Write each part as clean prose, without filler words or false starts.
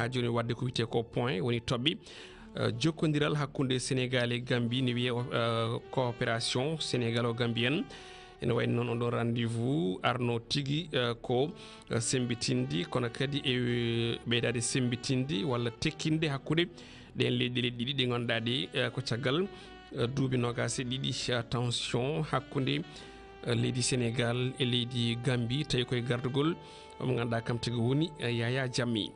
joni wadde ko wite ko point woni tobbi jokkodiral hakkunde Sénégal e Gambie ne wiye coopération sénégalo-gambienne ene wayno noon on ɗo rendez-vous arno tigui ko sembitindi kono kadi e ɓeydade sembitindi walla tekkinde hakkude ɗen leyɗele ɗiɗi ɗi ganduɗa ɗi ko caggal duuɓi nogas e ɗiɗi tension hakkude leydi Sénégal e leydi Gambie tawi koye gardugol mo ganduɗa kam tigi woni Yaya Jammeh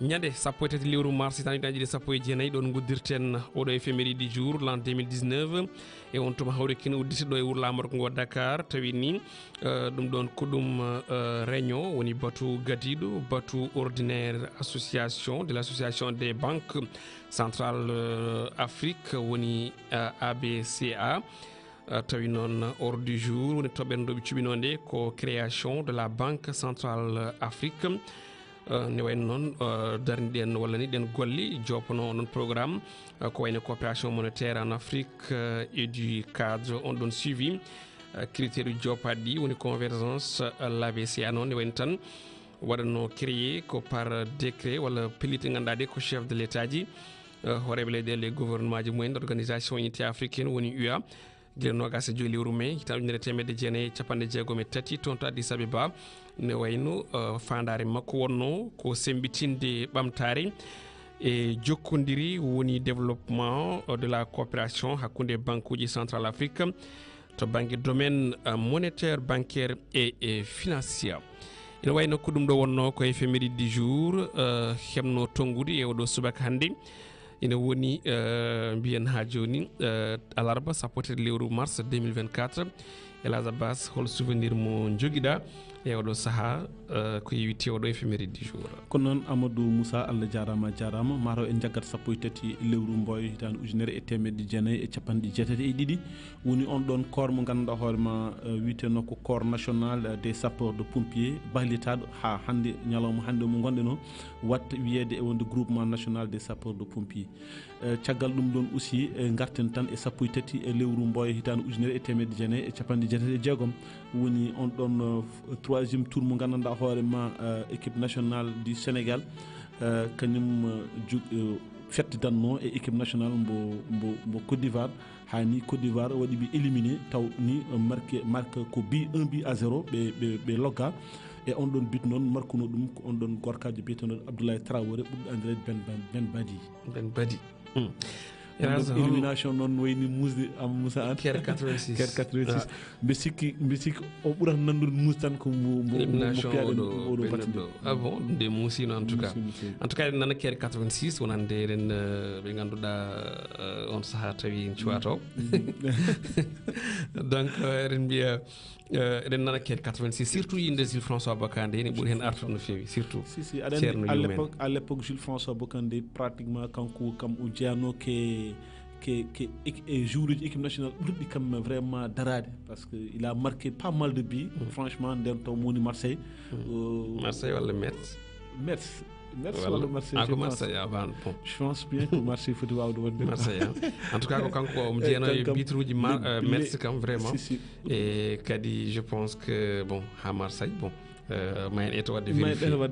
ñande sappo e tati lewru mars tan ɗaɗi sappo e jeenayyi ɗon guddirten oɗo éphéméride du jour l'an 2019 e on tuma hawre kene udditi ɗo e wuuro lamorgo ngo Dakar tawi ni ɗum ɗon ko ɗum réunion woni batu gadiɗo batu ordinaire association de l'association des banques centrales Afrique woni ABCA tawi noon ordre du jour woni toɓɓere ndoɓe cuɓinode ko création de la banque centrale Afrique ne wayno noon darniɗen walla ni ɗen golli jopano non programme ko wayno coopération monétaire en Afrique et du cadre on ɗon suivi critère uji jopaɗi ɗi woni convergence l'ABCA noon ne wayno tan waɗano créé ko par décret walla pellite ganduɗa de ko chef de l'état ji horeɓe leyɗele gouvernement ji mumen organisation unité africaine woni UA guila nogas e joyi lewru mai hitan ujunere temedde jeenayyi capanɗe jeegom e tati toon to Addis Abeba ne wayno fandare makko wonno ko sembitinde ɓamtare e jokkodiri woni développement de la coopération hakkude banque uji central Afrique to banggue domaine monétaire bancaire et financier ene wayno ko ɗum ɗo wonno ko éphéméride du jour hebno tongude e oɗo subaka hannde ina woni mbiyen ha joni alarba sappo tati lewru mars 2024 Elhadj Abbas hol souvenir mo joguiɗa e oɗo saaha ko yewiti oɗo éphéméride du jour kono noon Amadou Moussa Allah jarama mataw en jaggat sappo e tati lewru mboyo hitande ujunere e temedde jeenayyi e capanɗe jeetati e ɗiɗi woni on ɗon corps mo ganduɗa hoorema witeno ko corps national des sapeurs de pompiers bahlitaɗo ha hande ñalawma hande mo gonɗen o watta wiyede e wonde groupement national des sapeurs de pompiers caggal ɗum ɗon aussi garten tan e sappo e tati e lewru mboyo hitande ujunere e temedde jeenayyi e capanɗe jeetati e jeegom woni on ɗon troisiéme tour mo gandanɗa hoorema équipe nationale du Sénégal kañum fettidanno e équipe nationale mbo Côte d'Ivoire hani Côte d'Ivoire waɗi ɓe éliminé taw ni marque ko 1-0 ɓe logga e on ɗon but noon markuno ɗum ko on ɗon gorkajo biyeteɗo Abdoulaye Traoré ɓurɗo andirede Ben Badi élimination noon wayni musde Moussa Anta Kere 86 Kere 86 mbe sikki o ɓurata nandude mus tan ko élimination oɗo battuɗo ah bon ɗum de muusino en tout cas eɗen nana Kere 86 wonande eɗen ɓe ganduɗa on saaha tawi en cuwato donc eɗen mbiya eɗen nana Kere 86 surtout inde Jules François Bocandé ene ɓuuri hen artude no fewi surtout aɗa à l'époque Jules François Bocandé pratiquement kanko kam o jeeyano ke joueur de l'équipe nationale ɓurɗi kam vraiment darade parce que il a marqué pas mal de buts franchement nden taw moni Marseille walla Metz walla Marseille avant bon je pense bien que Marseille foti wawde wonde Marseille en tout cas ko kanko o jeeno e bitruji Metz kam vraiment et kadi je pense que bon ha Marseille bon ma en eto wadde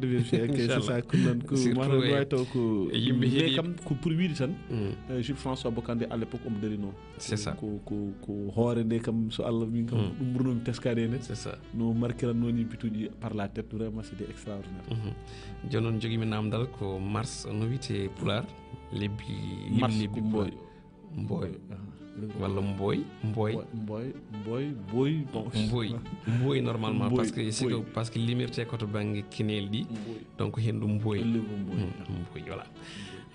vérifier c'est ça ko non ko mara way taw ko yimɓe heeɗi kam ko pour wiide tan Jules François Bocandé à l'époque omo darino c'est ça ko hoore nde kam so Allah min kam ɗum ɓurnomi teskade ene c'est ça no marquiran noni bituji par la tête vraiment c'était extraordinaire joni noon joguimi namdal ko mars no wiyete Pulaar lebbi mboy walla mboy normalement parce que limirte koto banggue kinel ɗi donc hen ɗum mboy voilà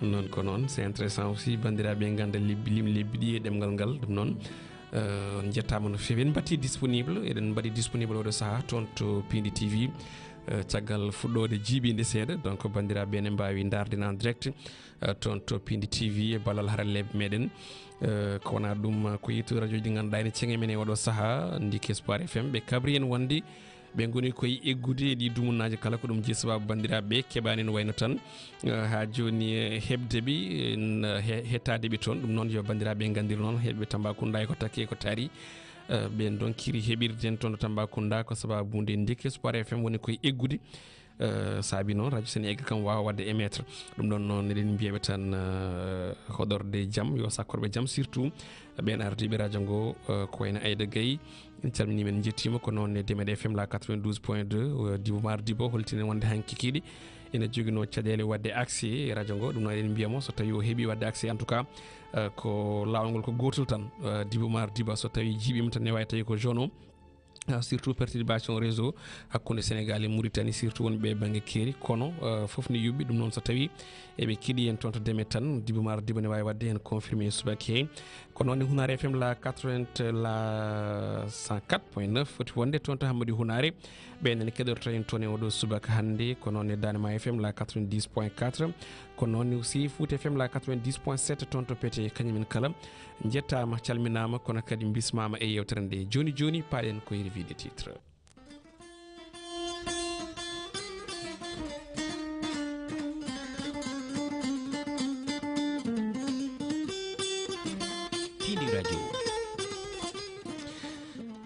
non ko noon c'est intéressant aussi bandiraɓe ganda lebbi ɗi e ɗemgal ngal ɗum noon on jettama no fewi en batti disponible eɗen mbaɗi disponible oɗo saaha toon to Piindi TV caggal fuɗɗode jiiɓinde seeɗa donc bandiraɓe ne mbawi darden en direct toon to Piindi TV e ballal haralleɓe meɗen ko wona ɗum ko yitto radio ji ɗi ganduɗa ene ceŋe men e oɗo saaha ndiki Espoir FM ɓe kabri en wonde ɓe goni koye eggude ɗi dumunnaji kala ko ɗum jii sababu bandiraɓe keɓani no wayno tan ha joni hebdeɓe hettadeɓe toon ɗum noon yo bandiraɓe gandir noon heɓɓe Tambacounda e ko takki e ko taari ɓen don kiri heɓirden toon to Tambacounda ko sababu nde ndiki Espoir FM woni koye eggude saabi noon radio Sénégal kam wawa wadde émettre ɗum ɗon noon eɗen mbiyaɓe tan hodorde jaam yo sakkorɓe jaam surtout ɓen ardiɓe radio ngo ko wayno Aïda Gaye en calmini men jettima ko noon e Demed FM la 92.2 Dibo mardi bo holtinen wonde hanki kikiɗi ene joguino caɗele wadde accès radio ngo ɗum noon eɗen mbiyamo so tawi o heeɓi wadde accès en tout cas ko lawol ngol ko gotol tan Dibo mardi ba so tawi jiiɓima tan ne wawi tawi ko jaune o surtout perturbation réseau hakkude Sénégal e Mauritanie surtout wonɓe banggue keeri kono foof ne yuɓɓi ɗum noon so tawi eɓe kiiɗi en toon to Demed tan Dibo mardi ba ne wawi wadde hen confirmé subaki he kono noon e Hunare FM la 80 la 104.9 foti wonde toon to Hammadou Hunare ɓenene keɗorto en toon e oɗo subaka hannde ko noon e Danema FM la 90.4 ko noon aussi Fouta FM la 90.7 toon to Pété kañumen kala jettama calminama kono kadi bismama e yewtere nde joni joni paɗen koye revue de titre. Piindi radio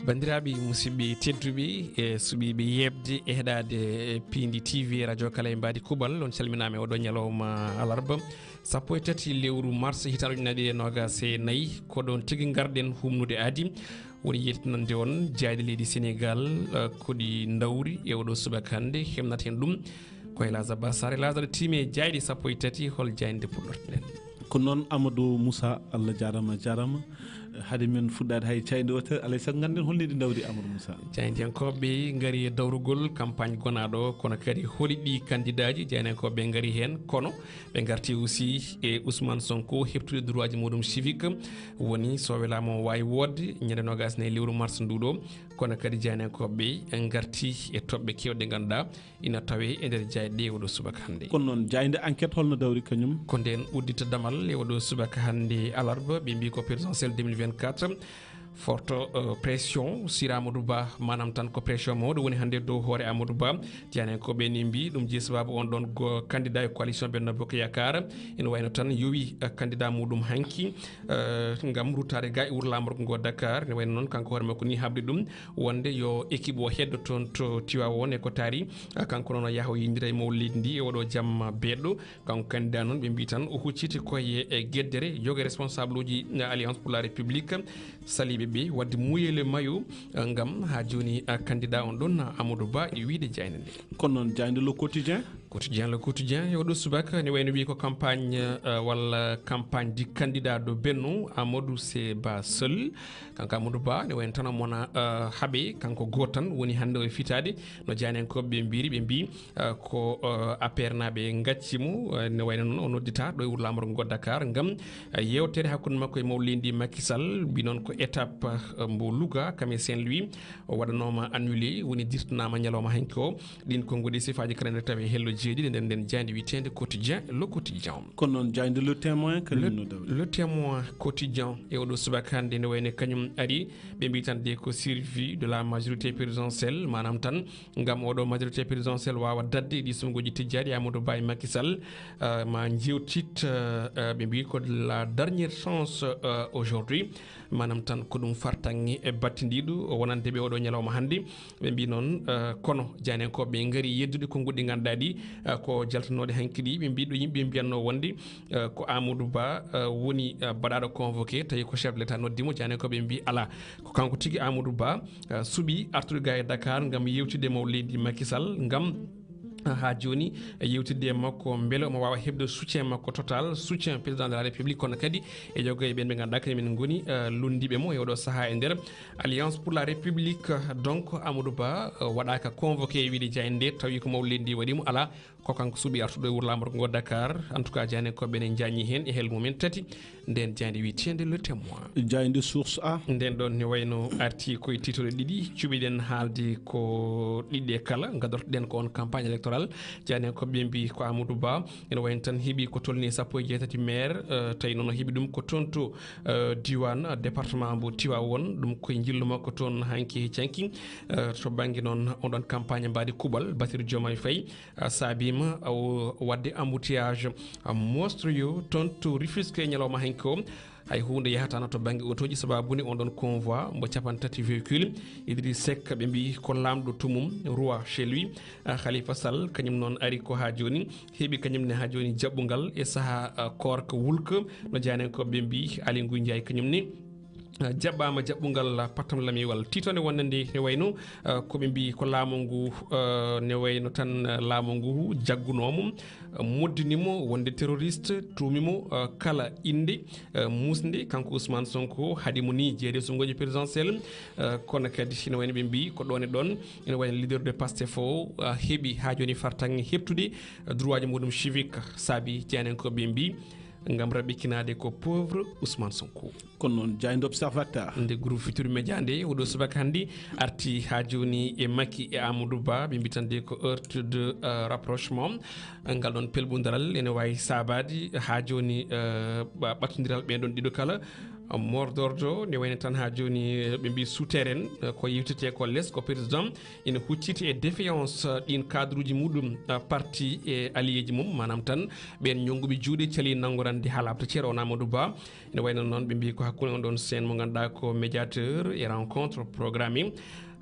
bandiraɓe musidɓe tedduɓe e suɓiɓe yebde e heɗade Piindi TV radio kala e mbadi kubal on calminama e oɗo ñalawma alarba 13 lewru mars hitande ujunnaje e nogas e nayyi ko ɗon tigui garɗen humnude aadi woni yettinande on jayde leydi Sénégal koɗi dawri e oɗo subaka hande hemnata hen ɗum koye Lazaba Sare Lazara time jayɗe 13 hol jayde puɗɗorten ko noon Amadou Moussa Allah jarama haade men fuɗɗade hay cayde o alay saago ganden holniɗi dawri Amadou Moussa jayntenkoɓe gaari e dawrugol campagne gonaɗo kono kadi holiɗi candidat ji jaynenkoɓe gaari hen kono ɓe garti aussi e Ousmane Sonko heptude droit ji muɗum civique woni so welama o wawi wodde ñande nogas ne lewru mars nduɗo kono kadi jaynenkoɓe garti e toɓɓe kewɗe ganduɗa ina tawe e nder jayɗe e oɗo subaka hande kono noon jayde enquête holno dawri kañum ko nden uddita damal e oɗo subaka hande alarba ɓe mbi ko présidentiel 2024 forte pression sur Amadou Ba manam tan ko pression mawɗo woni hande dow hoore Amadou Ba jani ko ɓe ni mbi ɗum jeeyi sababu on ɗon candidat e coalition Benno Bokk Yakar ene wayno tan yowi candidat muɗum hanki gam ruttade ga e wuuro lamorgo ngo Dakar ne wayno noon kanko hoore makko ni habde ɗum wonde yo équipe o heddo toon to Tivaouane e ko taari kanko noon o yaaha o yindira e mawlidi ndi e oɗo jamma beɗɗo kanko candidat noon ɓe mbi tan o hucciti koye gueddere yoga responsable uji alliance pour la république saliɓe ɓe wadde muyele mayo gam ha joni candidat on ɗon Amadou Ba e wiide jayde nde kono noon jayde le quotidien le quotidien e oɗo subaka ne wayno wi ko campagne walla campagne du candidat do Benno Amadou c'est Ba seul kanko Amadou Ba ne wayno tan mona haaɓe kanko goto tan woni hande o fitade no janenkoɓe ɓe mbiri ɓe mbi ko APR naɓe gaccimo ne wayno noon o noddita ɗo e wuuro lamorgo ngo Dakar gam yewtere hakkude makko e mawlidi Macky Sall mbi noon ko étape mbo Louga kam e Saint-Louis o waɗanoma annulé woni dirtanama ñalawma hanki o ɗin konngudi sifaji kala tawi hello jeeɗiɗi nden jayde witende quotidien le quotidien kono noon jayde le témoin le témoin quotidien e oɗo subaka hande ne wayno kañum ari ɓe mbi tan de ko survie de la majorité présidentielle manam tan gam oɗo majorité présidentielle wawa dadde ɗi sumgoji tijjaɗi Amadou Ba e Macky Sall ma jewtit ɓe mbi ko la dernière chance aujourd'hui manam tan ko ɗum fartangi e battidiɗo wonande ɓe oɗo ñalawma hande ɓe mbi noon kono janenkoɓe gaari yeddude konguɗi ganduɗa ɗi ko jaltanode hanki ɗi ɓe mbi ɗo yimɓe mbiyanno wonde ko Amadou Ba woni baɗaɗo convoqué tawi ko chef de l'état noddimo janenkoɓe mbi ala ko kanko tigui Amadou Ba suuɓi artude ga e Dakar gam yewtide mawlidi Macky Sall gam ha joni yewtidde e makko beele omo wawa hebde soutien makko total soutien président de la république kono kadi e jogo e ɓen ɓe ganduɗa kañumen goni lundiɓe mo e oɗo saaha e nder alliance pour la république donc Amadou Ba waɗaka convoqué e wiide jayde nde tawi ko mawlidi ndi waɗimo ala ko kanko suuɓi artuɗo e wuuro lamorgo ngo Dakar en tout cas jani ko ɓene jañi hen e helmu men tati nden jayde witende le témoin jayde source a nden ɗon ne wayno arti koye titole ɗiɗi cuɓiɗen haalde ko ɗiɗɗe kala gadortoɗen ko on campagne électorale jani ko ɓe mbi ko Amadou Ba ene wayno tan heeɓi ko tolni 16 maire tawi noon o heeɓi ɗum ko toon to diwan département mbo Tivaouane ɗum koye jillu makko toon hanki canki to banggue noon oɗon campagne mbadi kuuɓal Bassirou Diomaye Faye saabi ballima wadde embouteillage monstrueux ton to Rufisque ñalawma hanko hay hunde yahata to bangi otoji sababuni on don convoi mbo capantati véhicule Idriss Seck be mbi ko lamdo tumum roi chez lui Khalifa Sall kanyum non ari ko ha joni hebi kanyum ne ha joni jabbungal e saha korka wulka no jane ko be mbi Ali Ngouille Ndiaye kanyum ni jabbama jabbungal patam lamiwal titone wonnande ne wayno ko be mbi ko laamu ngu ne wayno tan laamu ngu jaggunomo moddinimo wonde terroriste tumimo kala inde musnde kanko Ousmane Sonko hadimo ni jeede songoji présidentiel kono kadi ne wayno be mbi ko don e don ene wayno leader de Pastef o hebi ha joni fartangi heptude droit mudum civique sabi janen ko be mbi ngam rabikinade ko pauvre Ousmane Sonko kono non jayndo observateur nde groupe Futur Média nde odo subaka handi arti ha joni e Macky e Amadou Ba be mbitande ko heure de rapprochement ngal don pelbundaral ene way sabadi ha joni batondiral be don dido kala mordordo ne wayne tan ha joni be mbi souterrain ko yewtete ko les ko président ina hucciti e défiance din cadre mudum parti e alliéji mum manam tan ben nyongubi juude cali nangorande halabta cero Amadou Ba ina wayno non be mbi ko hakkunde on don sen mo ganda ko médiateur et rencontre programmée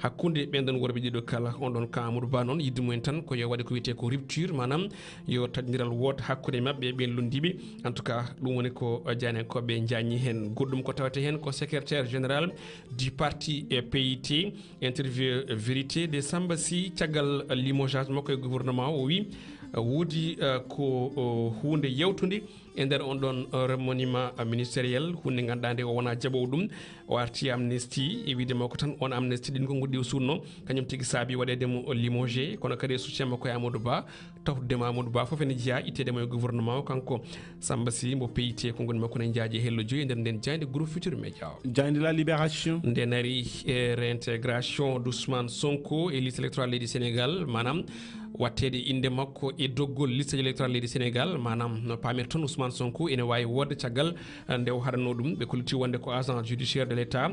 hakkunde ben don worbe dido kala on don ka Amadou Ba non yiddu men tan ko yo wadi ko wiete ko rupture manam yo taddiral wot hakkunde mabbe ben lundibi en tout cas dum woni ko jane ko be jaanyi hen goddum ko tawete hen ko secrétaire général du parti PIT interview vérité de Sambasi tiagal limogeage mako e gouvernement o wi woodi ko hunde yewtude e nder on don remaniement ministériel hunde gandande o wona jabo dum o arti amnesty e wiide mako tan on amnesty din ko nguddi sunno kanyum tigi saabi wadede mo limogé kono kadi soutien mako e Amadou Ba tawde Amadou Ba fof ene jiya itede mo gouvernement kanko Sambasi mo PIT ko ngoni mako ne jaaje hello joyi nder den jande groupe Futur Média jande la libération ndenari réintégration d'Ousmane Sonko et liste électorale du Sénégal manam wattede inde makko e doggol liste électorale du Sénégal manam no pamer ton Ousmane Sonko ene wawi wodde caggal nde o harano dum be kolti wonde ko agent judiciaire de l'état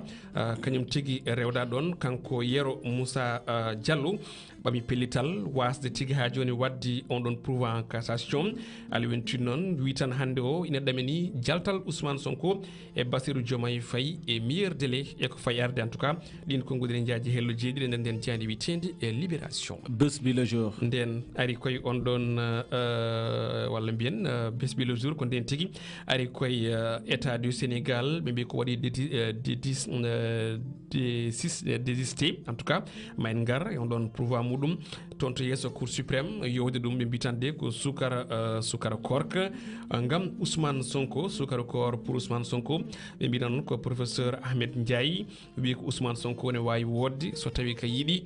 kanyum tigi rewda don kanko Yero Moussa Diallo bami pellital wasde tigi ha joni waddi on don prouve en cassation ali wentu non witan hande o ina dameni jaltal Ousmane Sonko e Bassirou Diomaye Faye e meilleur délai e ko fayarde en tout cas din ko ngudire jaaji hello jeedi den den jandi witende e libération bés bi le jour den ari koy on don walla bien bés bi le jour ko den tigi ari koy état du Sénégal be bi ko wadi désisté en tout cas mayn ngar on don prouve mudum tonto yeso cour suprême yowde dum be bitande ko sukara korka ngam Ousmane Sonko sukara kor pour Ousmane Sonko be bidan ko professeur Ahmed Ndiaye bi ko Ousmane Sonko ne wawi woddi so tawi ka yidi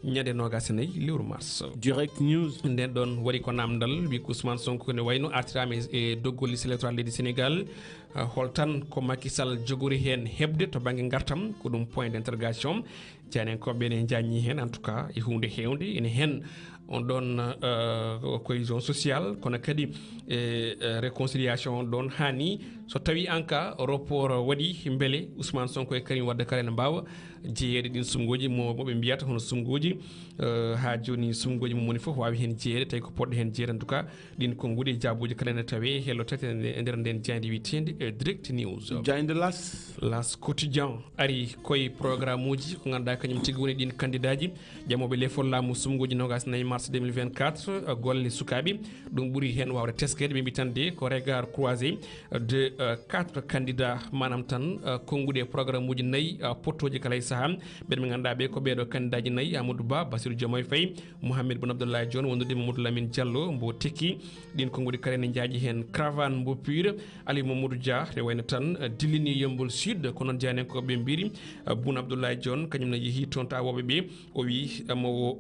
ñade nogasene lewru mars direct news nden don wari ko namdal bi ko Ousmane Sonko ne wayno artirame e doggol liste électorale du Sénégal holtan ko Macky Sall jogori hen hebde to bangi gartam ko dum point d'interrogation janen ko be ne janni hen en tout cas e hunde hewnde ene hen on don cohésion sociale kono kadi réconciliation don hani so tawi anka report wadi mbele Ousmane Sonko e Karim Wade kala ne mbawa jeeyede din sumgoji mo be mbiyata hono sumgoji ha joni sumgoji mo moni fof wawi hen jeeyede tay ko podde hen jeeyede en tout cas din ko ngudi jabuji kala ne tawe hello tete e nder den jandi witende direct news jande las quotidien ari koy programme uji ko ganda kanyum tigi woni din candidaji jamobe le follamu sumgoji nogas nay mars 2024 golle sukabi dum buri hen wawde teskede be mbitande ko regard croisé de 4 candidats manam tan kongude programme uji nayi pottoji kala saham be ganda be ko beedo candidaji nayi Amadou Ba Bassirou Diomaye Faye Mohamed Boun Abdallah Dionne wondude Mamadou Lamine Diallo mbo tekki din kongude kala ne jaaji hen caravane mbo pur Ali Mamadou Dia re wayno tan dilini Yeumbeul Sud ko non jani ko be mbiri Boun Abdallah Dionne kanyum na yehi tonta awobe be o wi mo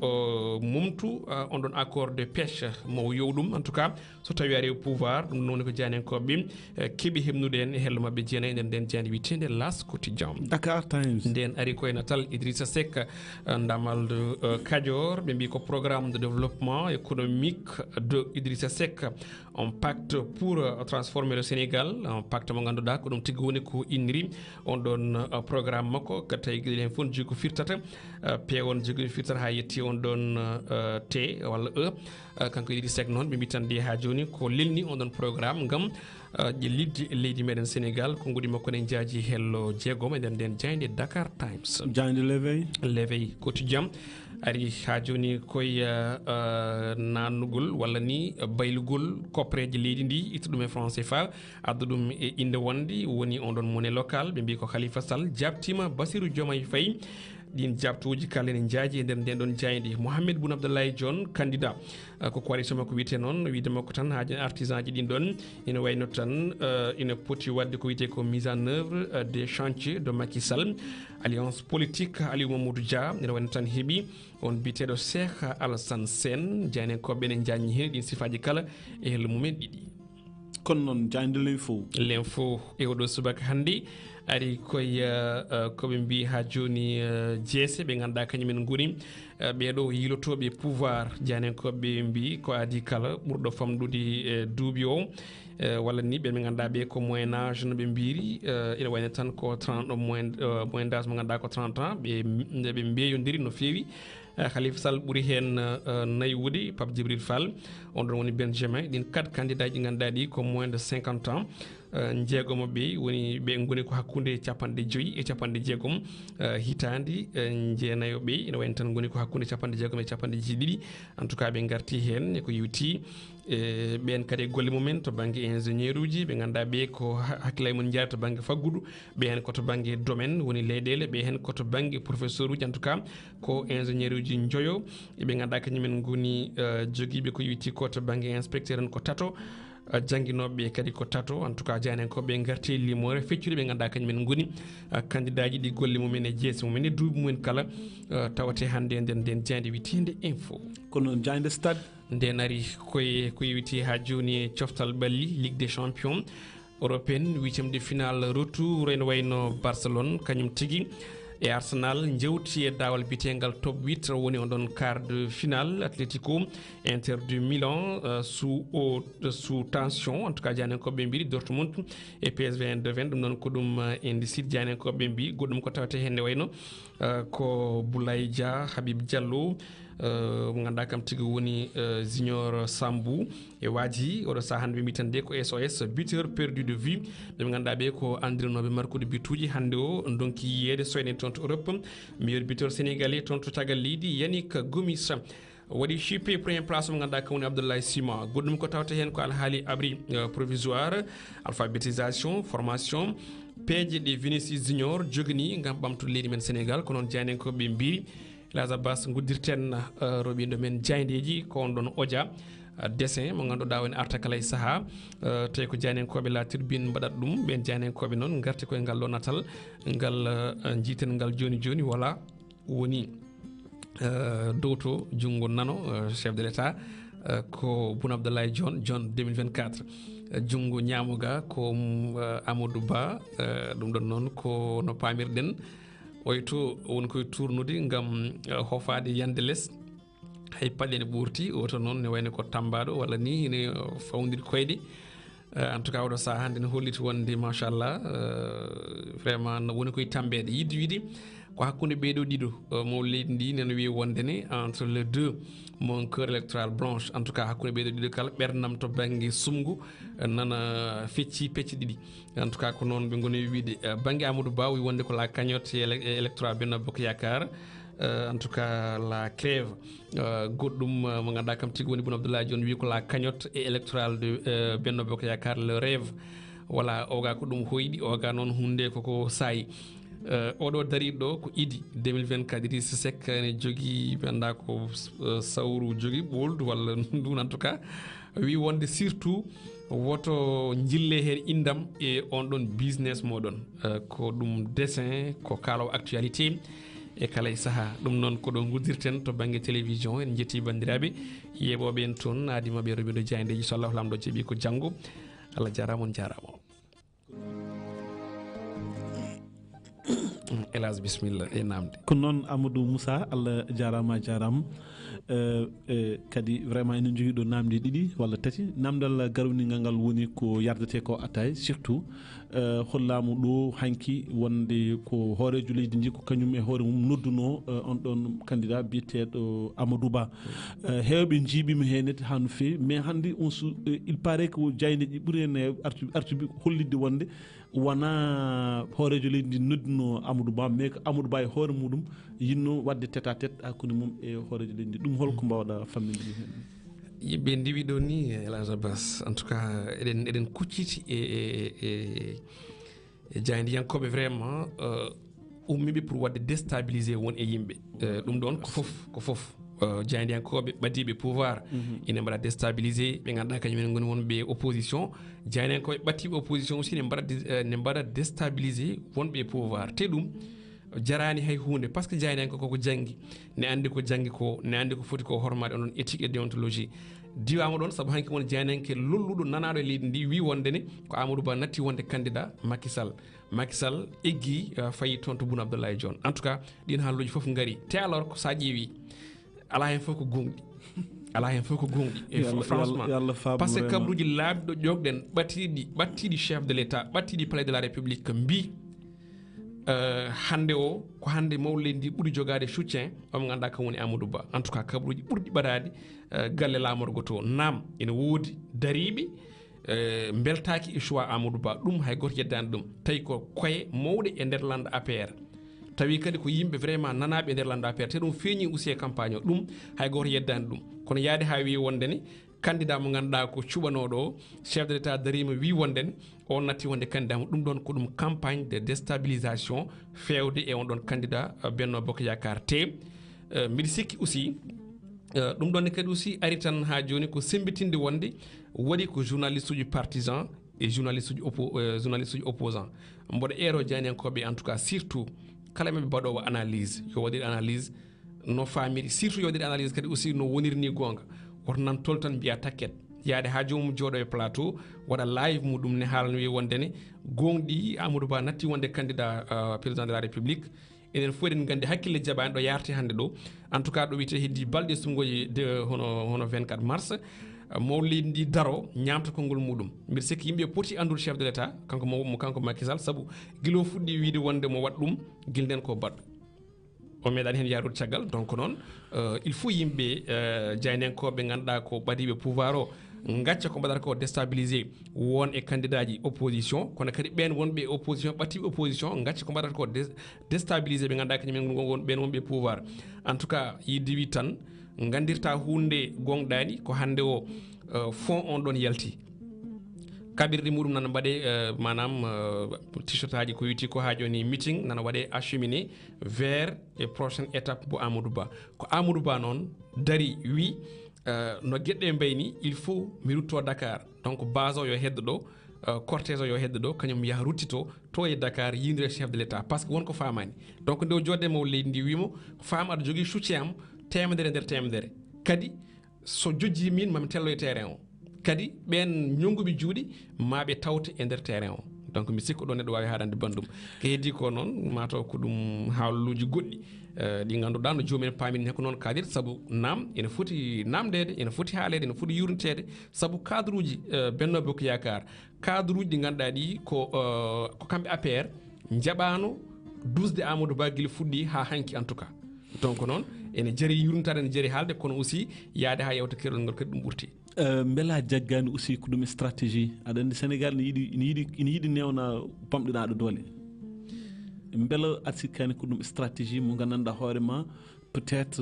mumtu on don accord de pêche mo yowdum en tout cas so tawi ari pouvoir dum non ko jani ko be kebi hemnude en hello mabbe jene den jani witende las quotidien Dakar Times den ari koy natal Idrissa Seck ndamal de Kadior be mbi ko programme de développement économique de Idrissa Seck un pacte pour transformer le Sénégal un pacte mo ganduda ko dum tigi woni ko inri on don programme mako ka tay gilen fon jigo firtata pewon jigo firtata ha yetti on don C walla E kanko yiɗi sek noon ɓe mbi tan de ha joni ko lelni on ɗon programme ngam lidde leydi meɗen Sénégal ko ngudi makko ne jaaji hello jeegom e nder nden jayde Dakar Times jayde l'éveil quotidien ari ha joni koye nannugol walla ni baylugol koppereje leydi ndi itta ɗum e franc CFA adda ɗum e inde wonde woni on ɗon monnaie local ɓe mbi ko Khalifa Sall jabtima Bassirou Diomaye Faye ɗin jabtuji kala ene jaaji e nder nden ɗon jaydi Mohamed Boun Abdallah Dionne candidat ko coalition makko wiyete noon wiide makko tan ha artisan ji ɗin ɗon ina wayno tan ina poti wadde ko wiyete ko mise en œuvre des chantiers de Macky Sall alliance politique Aliou Mamadou Dia ina wayno tan heeɓi on biteɗo Cheikh Alassane Sène jaynenkoɓe ene jañi hen ɗin sifaji kala e hello mumen ɗiɗi kono noon jayde l'info e oɗo subaka hannde ari koye koɓe mbi ha joni jeese ɓe ganduɗa kañumen goni ɓeɗo yilotoɓe pouvoir janenkoɓe mbi ko adi kala ɓurɗo famɗude e duuɓi o walla ni ɓen ɓe ganduɗa ɓe ko moyen âge no ɓe mbiri ina wayno tan ko 30 moyen d'âge mo ganduɗa ko 30 ans ɓe mbeyodiri no fewi Khalifa Sall ɓuuri hen naywude Pape Djibril Fall on ɗon woni Benjamin ɗin 4 candidat ji ganduɗa ɗi ko moins de 50 ans jeegomo ɓe woni ɓe goni ko hakkude 50 e 60 hitandi jeenayo ɓe ina wayno tan goni ko hakkude 60 e 60 en tout cas ɓe garti hen e ko yewti ɓen kadi golle mumen to banggue ingénieur uji ɓe ganduɗa ɓe ko hakkillay mun jaari to banggue faggudu ɓe hen koto banggue domaine woni leyɗele ɓe hen koto banggue professeur uji en tout cas ko ingénieur uji joyo ɓe ganduɗa kañumen goni joguiɓe ko yewti ko to banggue inspecteur en ko tato jangguinoɓe kadi ko tato en tout cas janen ko ɓe garti limore feccude ɓe ganduɗa kañumen goni candidat ji ɗi golle mumen e jeese mumen e duuɓi mumen kala tawate hande nden jande witinde info kono jande stade nden ari koye ko yewiti ha joni e coftal ɓalli Ligue des champions européenne 8e de finale retour ene wayno Barcelone kañum tigui e Arsenal jewti e dawal bitengal top 8 woni on ɗon quart de finale Atlético Inter du Milan sous tension en tout cas janenkoɓe mbi Dortmund e PSV Eindhoven ɗum noon ko ɗum indici janenkoɓe mbi goɗɗum ko tawate hen ne wayno ko Boulaye Dia Habib Diallo mo ganduɗa kam tigui woni junior Sambou e waaji oɗo saha hande ɓe mbi tan de ko SOS buteur perdu de vue ɓe ganduɗa ɓe ko andiranoɓe markude bituji hande o donki yiyede so enen toon to Europe meilleur buteur sénégalais toon to tagal leydi Yannick Gomis waɗi chippé premier place mo ganduɗa kam woni Abdoulaye Sima goɗɗum ko tawte hen ko alhaali abri provisoire alphabétisation formation peeje ɗe Vinicius Junior jogani gam ɓamtude leydi men Sénégal ko noon janenkoɓe mbiri Lasa Bass guddirten roɓindo men jayndeji ko on ɗon odia dessin mo ganduɗa woni arta kala e saaha tawi ko janenkoɓe la turbine mbaɗat ɗum ɓen janenkoɓe noon garti koye ngal lonatal ngal jiiten ngal joni wala woni dow to junggo nano chef de l'état ko Boun Abdallah Dionne 2024 junggo ñamuga ko Amadou Ba ɗum ɗon noon ko no pamirɗen oyto woni koye tournude gam hofade yande less hay paɗe ne ɓurti oto noon ne wayno ko tambaɗo walla ni ne fawdiri koyɗe en tout cas oɗo saha hande ne holliti wonde machallah vraiment no woni koye tambede yidde wiide ko hakkude ɓeeɗo ɗiɗo mo leydi ndi neno wiye wondene entre les deux mon cœur électoral blanche en tout cas hakkude ɓeeɗo ɗiɗo kala ɓerdam to banggue sumgu nana fecci pecce ɗiɗi en tout cas ko noon ɓe goni wiide banggue Amadou Ba wi wonde ko la cagnotte électoral Benno Bokk Yakar en tout cas la crève goɗɗum mo ganduɗa kam tigui woni Boun Abdallah Dionne wi ko la cagnotte électorale de Benno Bokk Yakar le rêve voilà oga ko ɗum hoyɗi oga noon hunde koko saayi oɗo dariɗo ko Idi 2024 Idrissa Seck ne jogui ɓe anda ko sawru jogui ɓoldu walla ndun en tout cas wi wonde surtout woto jille hen indam e on ɗon business moɗon ko ɗum dessin ko kalaw actualité e kala e saaha ɗum noon ko ɗo guddirten to banggue télévision en jetti bandiraɓe yeɓoɓe en toon adimaɓe robido jayndeji so Allah lamɗo jeeɓi ko janggo Allah jarama on jarama Elas bismillah e namde ko noon Amadou Moussa Allah jarama kadi vraiment enen jogui ɗo namde ɗiɗi walla tati namdal garwningal ngal woni ko yardete ko attay surtout hollamu ɗo hanki wonde ko hoorejo leydi ndi ko kañum e hoore mum nodduno on ɗon candidat biyeteɗo Amadou Ba hewɓe jiibima hen ha no fewi mais hande il paraît que jayde ɗi ɓuuri hen artubi hollidde wonde wona hoorejo leydi ndi nodduno Amadou Ba mais ko Amadou Ba e hoore muɗum yinno wadde tête à tête hakkude mum e hoorejo leydi ndi ɗum holko mbawɗa famminde hen yimɓe ndiwi ɗo ni Elhadj Abbas en tout cas eɗen kucciti e jaydiyankoɓe vraiment ummiɓe pour wadde déstabilisé won e yimɓe ɗum ɗon ko fof jaydiyankoɓe ɓaddiɓe pouvoir ina mbaɗa déstabilisé ɓe ganduɗa kañumen goni wonɓe opposition jaydiyankoɓe ɓattiɓe opposition aussi ne mbaɗa déstabilisé wonɓe e pouvoir te ɗum jarani hay hunde par ce que jaydiyanko koko janggi ne andi ko janggi ko ne andi ko foti ko hormade onon éthique et déontologie diwama ɗon saabu hanki won jaydiyanke lolluɗo nanaɗo e leydi ndi wi wondene ko Amadou Ba natti wonde candidat Macky Sall eggi fayi toon to Boun Abdallah Dionne en tout cas ɗin haalluji foof gaari te alors ko sa ƴeewi ala hen fof ko gonɗi ala hen fof ko gonɗi et franchement par ce que kabruji laaɓiɗo ƴogɗen ɓattiɗi chef de l' état ɓattiɗi palais de la république mbi hande o ko hande mawɗo leydi ndi ɓuuri jogade soutien omo ganduɗa kam woni Amadou Ba en tout cas kabaruji ɓurɗi ɓaɗade galle lamorgo to naam ene woodi dariɓe beltaki e choix Amadou Ba ɗum hay goto yeddani ɗum tawi ko koye mawɗe e nder lande APR tawi kadi ko yimɓe vraiment nanaɓe e nder lande APR te ɗum feeñi aussi e campagne o ɗum hay goto yeddani ɗum kono yaade ha wi wondene candidat mo ganduɗa ko cuɓanoɗo o chef de l' état darima wi wonden on natti wonde candidat mo ɗum ɗon ko ɗum campagne de déstabilisation fewde e on ɗon candidat Benno Bokk Yakar te mbiɗa sikki aussi ɗum ɗonne kadi aussi ari tan ha joni ko sembitinde wonde waɗi ko journaliste uji partisan et journaliste uji opposant mboɗo ero jayniyankoɓe en tout cas surtout kala meɓe mbaɗowo analyse yo waɗir analyse no famiri surtout yo waɗir analyse kadi aussi no wonirni gonga woto nan tol tan mbiya takket yaade ha jomum jooɗo e plateau waɗa live muɗum ne haalano wi wondene gonɗi Amadou Ba natti wonde candidat président de la république enen fof eɗen gandi hakkille jaɓani ɗo yarte hande ɗo en tout cas ɗo wiyete heddi balɗe sumgoji hono 24 mars mawɗo leydi ndi daro ñamta konngol muɗum mbiɗa sikki yimɓe poti andude chef de l' état kanko Macky Sall saabu guilo fuɗɗi wiide wonde mo waɗ ɗum guilɗen ko baɗɗo o meeɗani hen yarude caggal donc noon il faut yimɓe jaynenkoɓe ganduɗa ko ɓadiɓe pouvoir o gacca ko mbaɗata ko déstabilisé won e candidat ji opposition kono kadi ɓen wonɓe opposition ɓattiɓe opposition gacca ko mbaɗata ko déstabilisé ɓe ganduɗa kañumen ɓen wonɓe pouvoir en tout cas yidde wi tan gandirta hunde gonɗani ko hande o fond on ɗon yalti kaɓirɗe muɗum nana mbaɗe manam t-shirt aji ko witi ko ha joni meeting nana waɗe acheminé vers e prochaine étape mo Amadou Ba ko Amadou Ba noon dari wi no gueɗɗe mbayni il faut mi rutto Dakar donc base o yo heddo ɗo cortège o yo heddo ɗo kañum yaha ruttito to e Dakar yindire chef de l' état par ce que wonko famani donc nde o jodde maw leydi ndi wimo fam aɗa jogui soutien am temedere nder temedere kadi so jojji min mami tello e terrain o kadi ɓen ñonguɓe juuɗe maɓe tawte e nder terrain o donc mi sikko ɗo neɗɗo wawi haɗande bandum ko heddi ko noon mataw ko ɗum hawluji goɗɗi ɗi ganduɗa no jomumen pamini hen ko noon kadir saabu nam ene foti namdede ene foti haalede ene foti yurnitede saabu cadre uji Benno Bokk Yakar cadre uji ɗi ganduɗa ɗi ko kamɓe APR jaɓano dusde Amadou Ba guila fuɗɗi ha hanki en tout cas donc noon ene jaari yurnitade ene jaari haalde kono aussi yaade ha yewta kerol ngol kadi ɗum ɓurti beela jaggani aussi ko ɗum stratégie aɗa andi Sénégal ine yiiɗi newna pamɗinaɗo doole beela aɗa sikkani ko ɗum stratégie mo gandanɗa hoorema peut être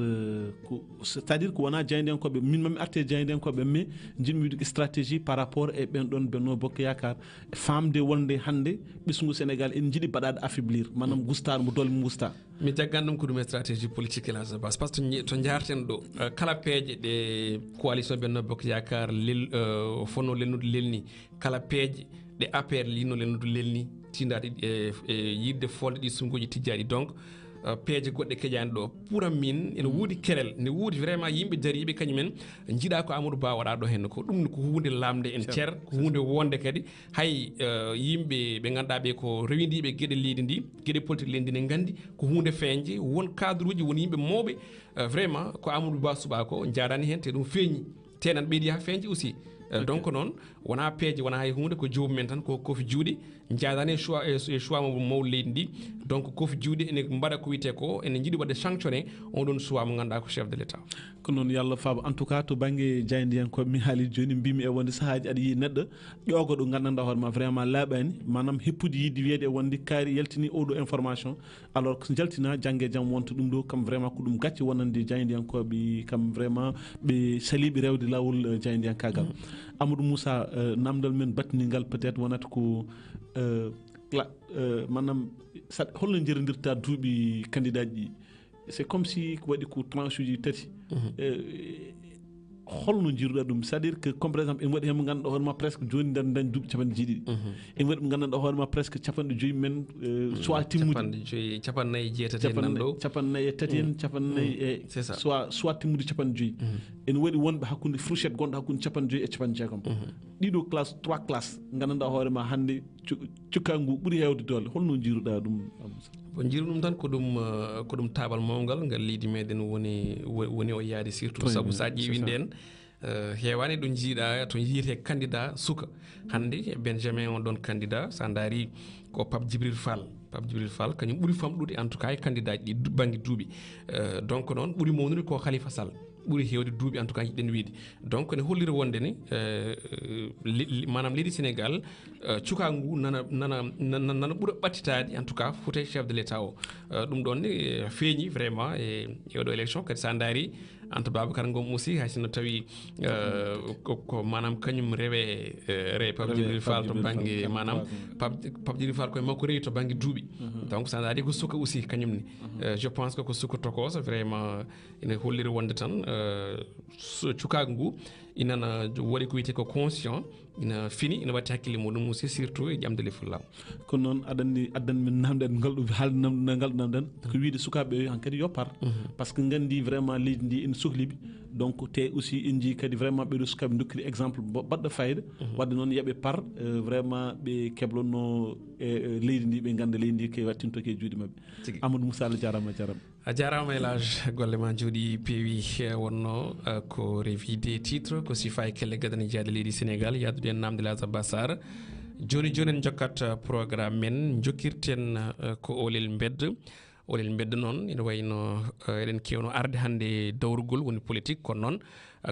c'est à dire ko wona jaydiyankoɓe min mami arte jaydiyankoɓe mais jinmi wiide ko stratégie par rapport e ɓen ɗon Benno Bokk Yakar famde wonde hande ɓesgu Sénégal en jiiɗi baɗade affaiblir manam gustade mo doole mo gusta mi jaggan ɗum ko ɗum stratégie politique Elhadj Abbas par ce que to jarten ɗo kala peeje ɗe coalition Benno Bokk Yakar fonno lennude lelni kala peeje ɗe APR lino lennude lelni tindade e yidde folde ɗi sumgoji tijjaɗi donc peeje goɗɗe keƴani ɗo pour min ene woodi kerel ne woodi vraiment yimɓe dariɓe kañumen jiiɗa ko Amadou Ba waɗa ɗo hen ko ɗum ko hunde lamde en ceer ko hunde wonde kadi hay yimɓe ɓe ganduɗa ɓe ko rewidiɓe gueɗe leydi ndi gueɗe politique leydi ndi ne gandi ko hunde feeñde won cadre uji won yimɓe mawɓe vraiment ko Amadou Ba Subaka ko jarani hen te ɗum feeñi tenan ɓeydi ha feeñde aussi donc noon wona peeje wona hay hunde ko jomumen tan ko kofi juuɗe jaadani e choix mo maw leydi ndi donc kofi juuɗe ene mbaɗa ko wiyete ko ene jiiɗi wadde sanctionné on ɗon choix mo ganduɗa ko chef de l' état ko noon yo Allah faabo en tout cas to banggue jaydiyankoɓe mi haali joni mbimi e wonde sahaji aɗa yi neɗɗo ƴogo ɗo gandanɗa hoorema vraiment laaɓani manam heppude yidde wiyede e wonde kaari yaltini oɗo information alors que so jaltina janggue e jaam wonta ɗum ɗo kam vraiment ko ɗum gacce wonande jaydiyankoɓe kam vraiment ɓe saliɓe rewde lawol jaydiyankagal Amadou Moussa namdal men batinigal peut être wonata ko manam holno jerodirta duuɓi candidat ji c'est comme si ko waɗi ko tranche uji tati holno jiruɗa ɗum c'est à dire que comme par exemple en waɗi hen mo ganduɗa hoorema presque joni nden dañ duuɓi capanɗe jeeɗiɗi en waɗi mo ganduɗa hoorema presque capanɗe joyyi men soit timmude capannayyi jeetati en nanɗo capannayyi e tati en capannayyi e soit timmude capanɗe joyyi en waɗi wonɓe hakkude fourchette gonɗo hakkude capanɗe joyyi e capanɗe jeegom ɗiɗo classe 3 classe gandanɗa hoorema hande cukkagu ngu ɓuuri hewde doole holno jiruɗa ɗum ko jiru ɗum tan ko ɗum taɓal mawgal ngal leydi meɗen woni o yaade surtout saabu sa ƴeewi nden heewani ɗo jiiɗa to yiyete candidat suka hande Benjamin on ɗon candidat sa daari ko Pape Djibril Fall kañum ɓuuri famɗude en tout cas e candidat ji ɗi banggue duuɓi donc noon ɓuuri mawnude ko Khalifa Sall ɓuuri hewde duuɓi en tout cas jiɗɗen wiide donc ne hollira wonde ni manam leydi Sénégal cukagu ngu nana ɓuura ɓattitade en tout cas fotay chef de l' état o ɗum ɗon ni feeñi vraiment e oɗo élection kadi sa daari Anta Babacar Ngom aussi hay sinno tawi ko manam kañum rewe Pape Djibril Fall to banggue manam Pape Djibril Fall koye makko rewi to banggue duuɓi donc sa daari ko suka aussi kañum ni je pense que ko suka tokoso vraiment ene holliri wonde tan cukagu ngu inana waɗi ko wiyete ko conscient ina fini ina watti hakkille muɗum aussi surtout e ƴamdele fullaw kono noon addan min namden ngalɗo haalde ngalɗo namden ko wiide sukaɓe hankkadi yoppar par ce que gandi vraiment leydi ndi ene sohliɓe donc te aussi en jii kadi vraiment ɓeɗo sukaɓe dokkiri exemple baɗɗo fayida wadde noon yooɓe par vraiment ɓe keblonno e leydi ndi ɓe ganda leydi ndi ke wattinto ke juuɗe mabɓe Amadou Moussa Allah jarama a jarama elage golle ma jooɗi peewi wonno ko revide titre ko sifa e kelle gadane jeeyade leydi Sénégal yadude en namde Lasa Bassar joni en jokkat programme men jokkirten ko Olel mbedda noon ene wayno eɗen kewno arde hande dawrugol woni politique kono noon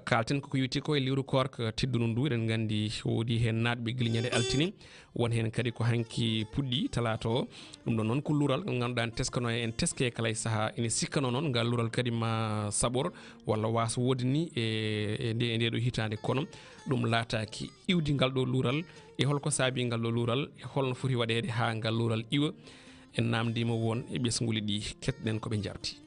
kalten koko yewti ko e lewru korka tedduno ndu eɗen gandi woodi hen natɓe guila ñande altini won hen kadi ko hanki puɗɗi talata o ɗum ɗon noon ko luural ngal ganduɗa en teskano en teske kala e saaha ene sikkano noon ngal luural kadi ma saɓor walla wasa wodini e ndeɗo hitande kono ɗum laataki iwdi ngal ɗo luural e holko saabi ngal ɗo luural e holno foti waɗede ha ngal luural iwa en namdima won e ɓesguli ɗi ketɗen koɓe jarti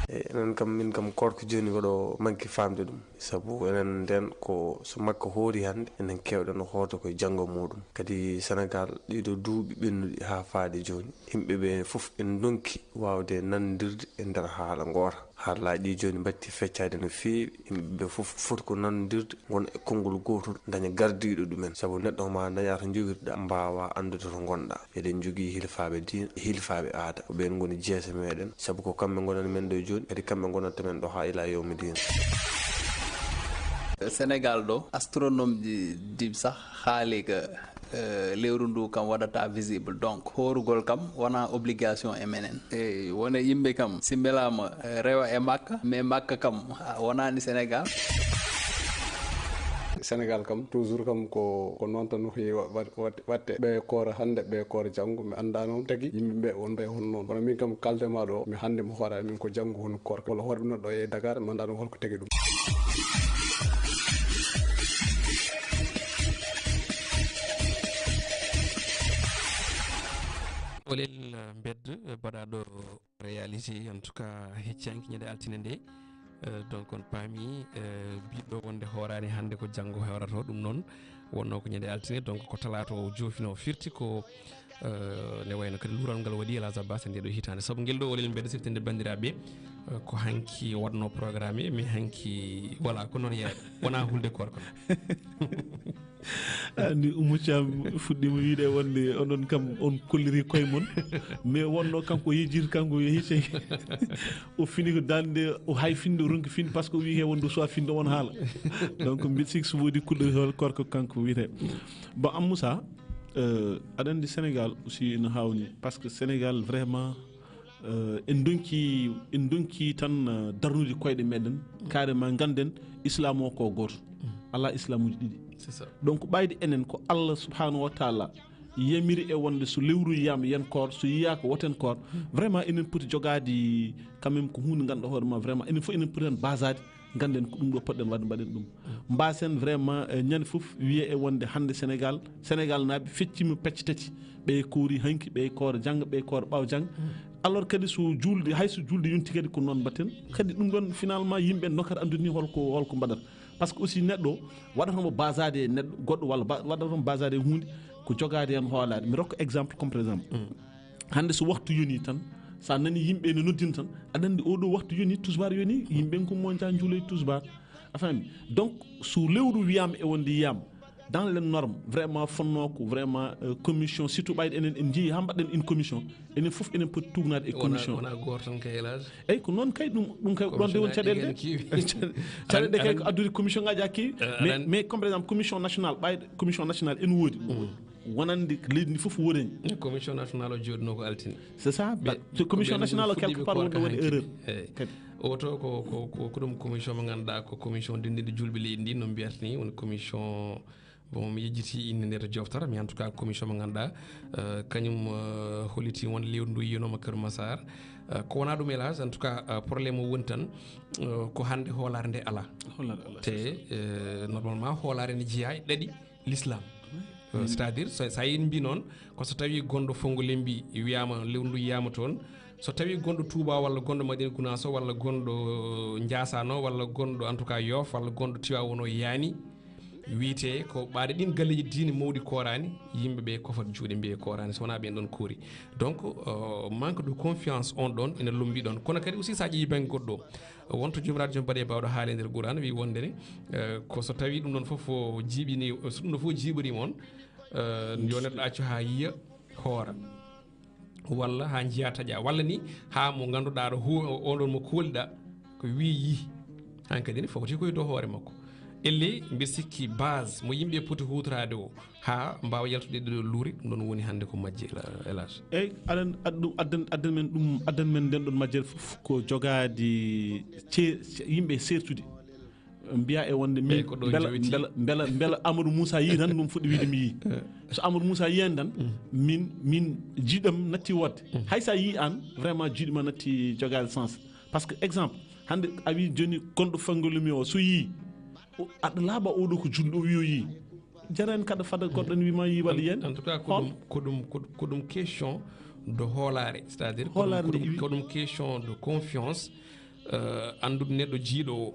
enen kam min kam korko joni koɗo manki famde ɗum saabu enen nden ko so makko hoori hande enen kewɗen hoto koye janggo muɗum kadi Sénégal ɗiɗo duuɓi ɓennuɗi ha faade joni yimɓeɓe foof en donki wawde nandirde e nder haala goota haalaji ɗi joni batti feccade no feewi yimɓeɓe foof foti ko nandirde gona e konngol gotol daña gardiɗo ɗumen saabu neɗɗo ma daña to jogirɗa mbawa andude to gonɗa eɗen jogui hilfaɓe diina hilfaɓe aada ko ɓen goni jeese meɗen saabu ko kamɓe gonani men ɗo joni kadi kamɓe gonanta men ɗo ha ila yawmi dina Sénégal ɗo astronome ji sax haali ka lewru ndu kam waɗata visible donc horugol kam wona obligation e menen e wona yimɓe kam si belama rewa e makka mais makka kam wonani Sénégal Sénégal kam toujours kam ko noon tan heewi watte ɓe koore hande ɓe koore janggo mi anda noon tagui yimɓeɓe wonɓe hono noon kono min kam kaldema ɗo mi hande mi hoorani min ko janggo hono koore walla hoore ɗum ɗo e Dakar mi anda ɗum holko tagui ɗum Olel mbedda baɗaɗo réalisé en tout cas heccanki ñande altine nde donc on paami biɗɗo wonde horani hande ko janggo hewrato ɗum noon wonno ko ñande altine donc ko talato jofino firti ko ne wayno kadi luural ngal waɗi Elhadj Abbas e nde ɗo hitande saabu ngel ɗo Olel mbeɗa siftinde bandiraɓe ko hanki waɗno programme mais hanki voilà ko noon yeeya wona hulde korko ni Oumou Thiam fuɗɗima wiide wonde onon kam on kolliri koye mon mais wonno kanko yejiri kanko yehi o fini ko dande o hay finde o ronki finde par ce que o wi he wonde soit finde won haala donc mbiɗa sikki so woodi kullori korko kanko wiyete bon an Moussa aɗa andi Sénégal aussi no hawni par ce que Sénégal vraiment en donki tan darnude koyɗe meɗen carrément ganden islam o ko goto ala islamuji ɗiɗi c'est ça donc ɓayde enen ko Allah subhanahu wa taala yamiri e wonde so lewru yiyama yen koor so yiya ko woten koor vraiment enen poti jogade quand même ko hunde ganduɗa hoore ma vraiment enen fof enen poti hen basade ganden ko ɗum ɗo poɗɗen wadde mbaɗen ɗum mbasen vraiment ñande foof wiye e wonde hande Sénégal naaɓe feccima pecce tati ɓe koori hanki ɓe koora jangga ɓe koora ɓaw jangga alors kadi so julde hayso julde yonti kadi ko noon mbatten kadi ɗum ɗon finalement yimɓe nokkata andude ni holko mbaɗata par ce que aussi neɗɗo waɗatamo basade e neɗɗo goɗɗo walla waɗatamo basade e hunde ko jogade hen hoolade mi rokka exemple comme par exemple hande so waktu yoni tan sa nani yimɓe ne noddina tan aɗa andi oɗo waktu yoni tusbar yoni yimɓe ko monta juuloy tusbar a faami donc so lewru wiyama e wonde yiyama dans les normes vraiment fonno ko vraiment commission surtout ɓayde enen en jeeyi ha mbaɗen une commission enen foof enen poti tugnade e commission wona goto tan kay Elhadj eyyi ko noon kay ɗum kay ɗon de woni caɗele caɗele kay ko addude commission ngaji ha keewi mais comme par exemple commission nationale ɓayde commission nationale en woodi wonande leydi ndi foof woɗani commission nationale o joɗino ko altine c'est ça commission nationale o quelque part wonde waɗi erreur kadi oto ko ɗum commission mo ganduɗa ko commission dendinde julɓe leydi ndi no mbiyata ni woni commission bon mi yejjiti inde nde to joftora mais en tout cas commission mo ganduɗa kañum holliti won lewru ndu yiyonoma Keur Massar ko wona ɗum Elhadj en tout cas probléme o woni tan ko hande hoolare nde ala te normalement hoolare ne jeeya e ɗaɗi l'islam c'est à dire sa yin mbi noon ko so tawi gonɗo Fongo Lembi wiyama lewru ndu yiyama toon so tawi gonɗo Touba walla gonɗo Madina Gounass o walla gonɗo Ndiassane o walla gonɗo en tout cas Yoff walla gonɗo Tivaoune o yaani wiite ko ɓaade ɗin galleji diine mawɗi korani yimɓeɓe kofat juuɗe mbiye korani so wona ɓen ɗon koori donc manque de confiance on ɗon ene lombi ɗon kono kadi aussi sa ƴeewi banggue goɗɗo wonto jomiraɗo joom mbaɗe bawɗo haale nder Qur'an wi wondene ko so tawi ɗum ɗon foof jiiɓini so ɗum ɗo foof jiiɓorima on yo neɗɗo accu ha yiya hoora walla ha jiiya taƴa walla ni ha mo ganduɗa ɗo oɗon mo kooliɗa ko wi yi hankkadi ne fofoti koye dow hoore makko elle mbiɗa sikki base mo yimɓe poti hutorade o ha mbawa yaltude ɗo luuri ɗum ɗon woni hande ko majji Elhadj eyyi addan men nden ɗon majjere foof ko jogade yimɓe sertude mbiya e wonde min beela Amadou Moussa yi tan ɗum fuɗɗi wiide mi yi so Amadou Moussa yiyani tan min jiiɗam natti wadde hay sa yi an vraiment jiiɗima natti jogade sens par ce que exemple hande a wi joni gonɗo fangolumi o so yi aɗa laaɓa oɗo ko julɗo o wi o yi jarani kada fada goɗɗo ne wima yi walla yen en tout cas ko ɗum question de hoolare c'est à dire ko ɗum question de confiance andude neɗɗo jiiɗo o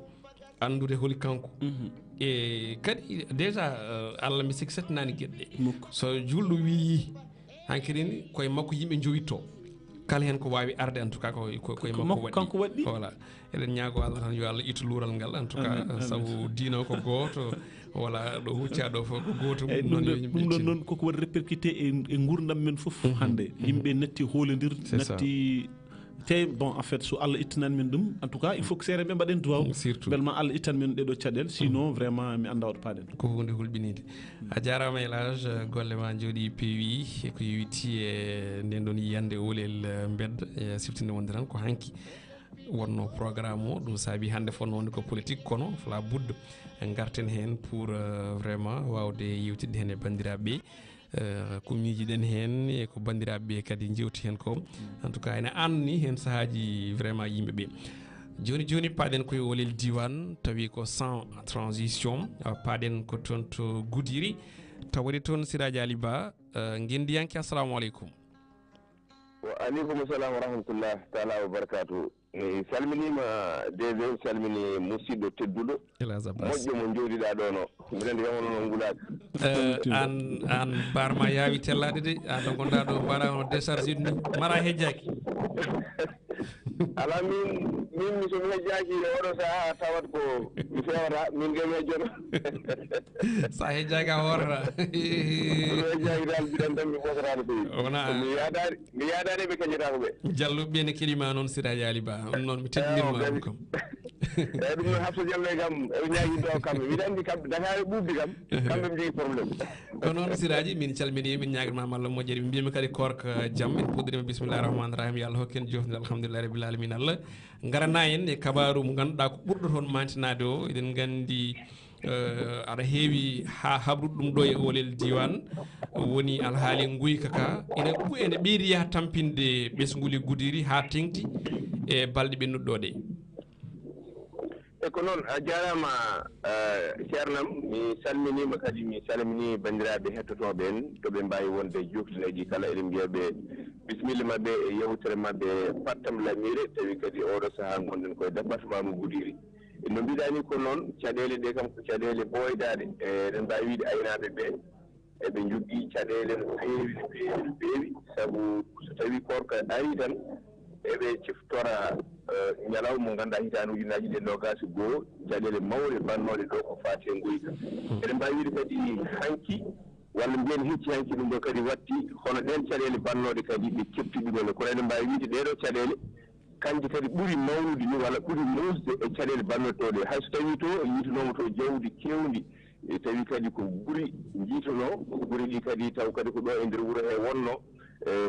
andude holi kanko e kadi déjà Allah mi sikki settinani gueɗe ɗe so julɗo wi hankkadi ni koye makko yimɓe jowitto kala hen ko wawi arde en tout cas koye makko kanko waɗɗi voilà eɗen ñaago Allah tan yo Allah ittu luural ngal en tout cas saabu diino ko goto voilà ɗo hucca ɗo fof ko goto ɗum ɗon noon koko waɗi répercuté e gurdam men foof hande yimɓe natti hoolodir natti te bon en fait so Allah ittanani men ɗum en tout cas il faut que seere ɓe mbaɗen duwaw beelma Allah ittan men ɗeɗo caɗele sinon vraiment mi anda waɗo paaɗen ko hunde hulɓinide a jarama Elhadj golle ma jooɗi peewi ko yewiti e nden ɗon yiyande Olel bedda e siftinde wonde tan ko hanki wonno programme o ɗum saabi hande fonno wonde ko politique kono fala budde garten hen pour vraiment wawde yewtidde hen e bandiraɓeɓe ko miijiɗen hen e ko bandiraɓeɓe kadi jewti hen ko en tout cas ene anni hen sahaji vraiment yimɓeɓe joni paaɗen koye Olel diwan tawi ko sans transition paaɗen ko toon to Goudiri tawori toon Siraji Ali Ba guendiyanke assalamu aleykum Waalaikum salam warahmatullah taala wabarakatuh. Salminima DG salmini musidɗo tedduɗo moƴƴo mo jooɗiɗa ɗo no mbiɗa andi kam onon ngulaɗo an barma yaawi tellade de an ɗo gonɗa ɗo mbaɗa ono décharge ni mara hejjaki ala min somi hejjaki oɗo saaha tawat ko mi fewata min gami hejjoto sa hejjaki a horata mi hejjaki dal mbiɗan tan mi ɓosatano fewi mi yaadani ɓe kañirako ɓe jalluɓe ne keɗima noon Siraji Ali Ba on noon mi teddinirma ɗum kam eyyi ɗum noon Hafsa Diallo kam eɓe ñaagui ɗo kamɓe mbiɗa andi kamɓe Dakar ɓuuɓdi kam kamɓe ɓe jogui probléme ko noon Siraji min calmini min ñaguirma Allah moƴƴere min mbiyami kadi korka jaam en puɗɗorima bisimillahi rahmani rahim yo Allah hokken jofnde alhamdulillahi rabbil alamin Allah garana en e kabaru mo ganduɗa ko ɓurɗo toon mantinade o eɗen gandi aɗa heewi ha habrude ɗum ɗo e Olel diwan woni alhaali guyka ka ene ɓeydi yaha tampinde ɓesguli Goudiry ha tengti e balɗe ɓennuɗo ɗe e ko noon a jarama ceernam mi salminima kadi mi salmini bandiraɓe hettotoɓe en toɓe mbawi wonde joftineji kala eɗen mbiyaɓe bisimilla mabɓe e yewtere mabɓe pattam lamire tawi kadi oɗo saaha gonɗen koye département mo Goudiry no mbiɗani ko noon caɗele ɗe kam ko caɗele ɓoydaɗe eɗen mbawi wiide aynaɓe ɓe eɓe jogui caɗele no feewi no feewi no feewi saabu so tawi korka ari tan eɓe ciftora ñalawma mo ganduɗa hitande ujunaji ɗe nogas goho caɗele mawɗe bannoɗe ɗo ko fate guyka eɗen mbawi wiide kadi hanki walla mbiyen hecci hanki ɗum ɗo kadi watti hono ɗen caɗele bannoɗe kadi ɓe kefti ɗumen kono eɗen mbawi wiide ɗeɗo caɗele kanji kadi ɓuuri mawnude ni walla ɓuuri musde e caɗele bannotoɗe hay so tawi to yiitanoma to jawdi kewdi e tawi kadi ko ɓuuri jiitono ɓuuri ɗi kadi taw kadi ko ɗo e nder wuuro he wonno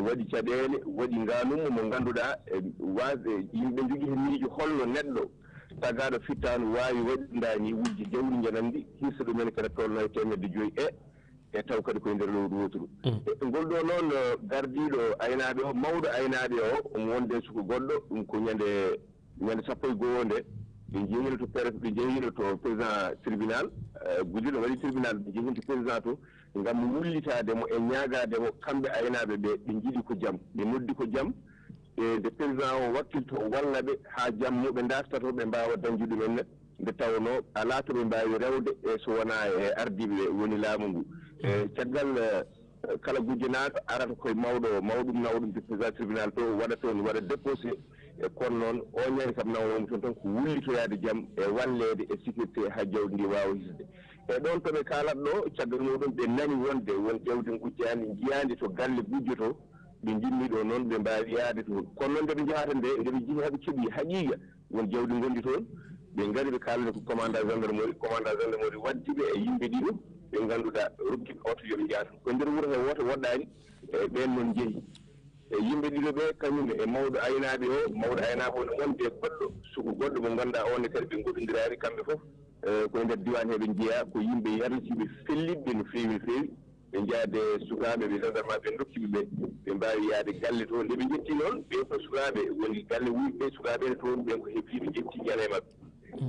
waɗi caɗele waɗi nganummo mo ganduɗa wasde yimɓe jogui hen miijo holno neɗɗo tagaɗo fittanu wawi waɗindani wujji jawdi janandi hirsa ɗumen kadi tolno e 1.5 e taw kadi koye nder lowru woturu ngol ɗo noon gardiɗo aynaɓe o mawɗo aynaɓe o omo wonde suko goɗɗo ɗum ko ñande 11 nde ɓe jeehino to ɓe jeehino to président tribunal Goudiry waɗi tribunal ɓe jeehino to président to ngam wullitademo e ñagademo kamɓe aynaɓe ɓe ɓe jiiɗi ko jaam ɓe noddi ko jaam e nde président o wakkilto wallaɓe ha jammo ɓe dartato ɓe mbawa dañde ɗumen ne nde tawno ala to ɓe mbawi rewde e so wona e ardiɓe woni laamu ngu caggal kala gujjanaɗo arata koye mawɗum nawɗum to président tribunal to waɗa toon waɗa déposé e kono noon o ñani kam nawnomo toon tan ko wullitoyade jaam e wallede e sécurité ha jawdi ndi wawa hisde e ɗon toɓe kalat ɗo caggal muɗum ɓe nani wonde won jawdi gujjandi jiyandi to galle gujjoto ɓe jinni ɗo noon ɓe mbawi yaade toon kono noon ndeɓe jahata nde ndeɓe jiihi haɓe keeɓi haqiqa won jawdi gondi toon ɓe ngari ɓe kalde ko commandant gendarmerie waddiɓe e yimɓe ɗiɗo ɓe ganduɗa rokkiɓe oto yoɓe jaata ko nder wuuro he woto woɗɗani e ɓen noon jeehi e yimɓe ɗiɗo ɓe kañum e mawɗo aynaɓe o ne wonde goɗɗo suko goɗɗo mo ganduɗa onne kadi ɓe goɗodirani kamɓe foof koye nder diwan he ɓe jeeya ko yimɓe yarlitiɓe felliɓe no feewi ɓe jaade sukaɓe ɓe gendarme ɓe dokkiɓe ɓe mbawi yaade galle to nde ɓe jetti noon ɓen ko sukaɓe woni galle wuyɓe sukaɓe ne toon ɓen ko heeɓi ɓe jetti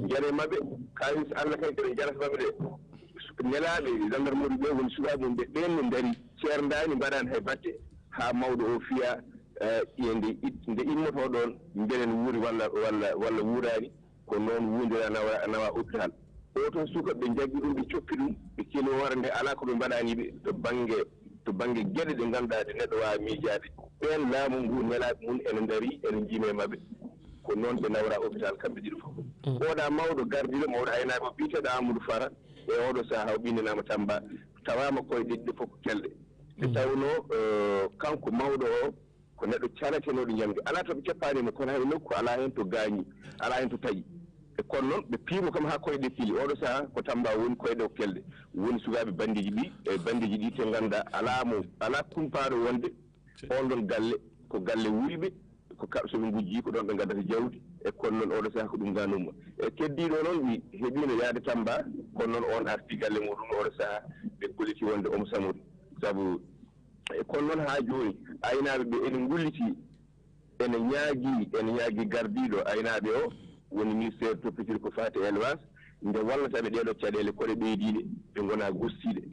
jare mabɓe kalis Allah kay kadi jarata mabɓe de nelaɓe gendarmerie ɓe woni sukaɓe mum ɓe ɓen no daari ceerdani mbaɗani hay batte ha mawɗo o fiya nde immoto ɗon beelen wuuri walla wuurani ko noon wundira nawa hôpital o toon suka ɓe jaggi ɗum ɓe coppi ɗum ɓe keli hoore nde ala ko ɓe mbaɗaniɓe to banggue gueɗe ɗe ganduɗa ɗe neɗɗo wawa miijade ɓen laamu ngu nelaɓe mum ene daari ene jiime mabɓe ko noon ɓe nawra hôpital kamɓe ɗiɗo fof oɗa mawɗo gardiɗo mawɗo aynaɓe o biyeteɗo Amadou Fara e oɗo saaha o ɓindanama Tamba tawama koye ɗiɗɗe fof ko kelɗe nde tawno kanko mawɗo o ko neɗɗo calatenoɗo ñamde ala to ɓe cappanimo kono hay nokku ala hen to gaañi ala hen to taƴi e kono noon ɓe piimo kam ha koyɗe pili oɗo saaha ko Tamba woni koyɗe o kelɗe woni sukaɓe bandiji ɗi e bandiji ɗi te ganduɗa ala kumpaɗo wonde on ɗon galle ko galle wuyɓe ko kamɓe soɓe gujji ko ɗon ɓe gaddata jawdi e kono noon oɗo saaha ko ɗum ganumma e keddiɗo noon wi heeɓino yaade Tamba kono noon on arti galle muɗum oɗo saaha ɓe golliti wonde omo samude saabu e kono noon ha joni aynaɓe ɓe ene gulliti ene ñaagui gardiɗo aynaɓe o woni ministére toppitiri ko fati élevage nde wallataɓe ɗeɗo caɗele koɗe ɓeydiɗe ɓe gona gustiɗe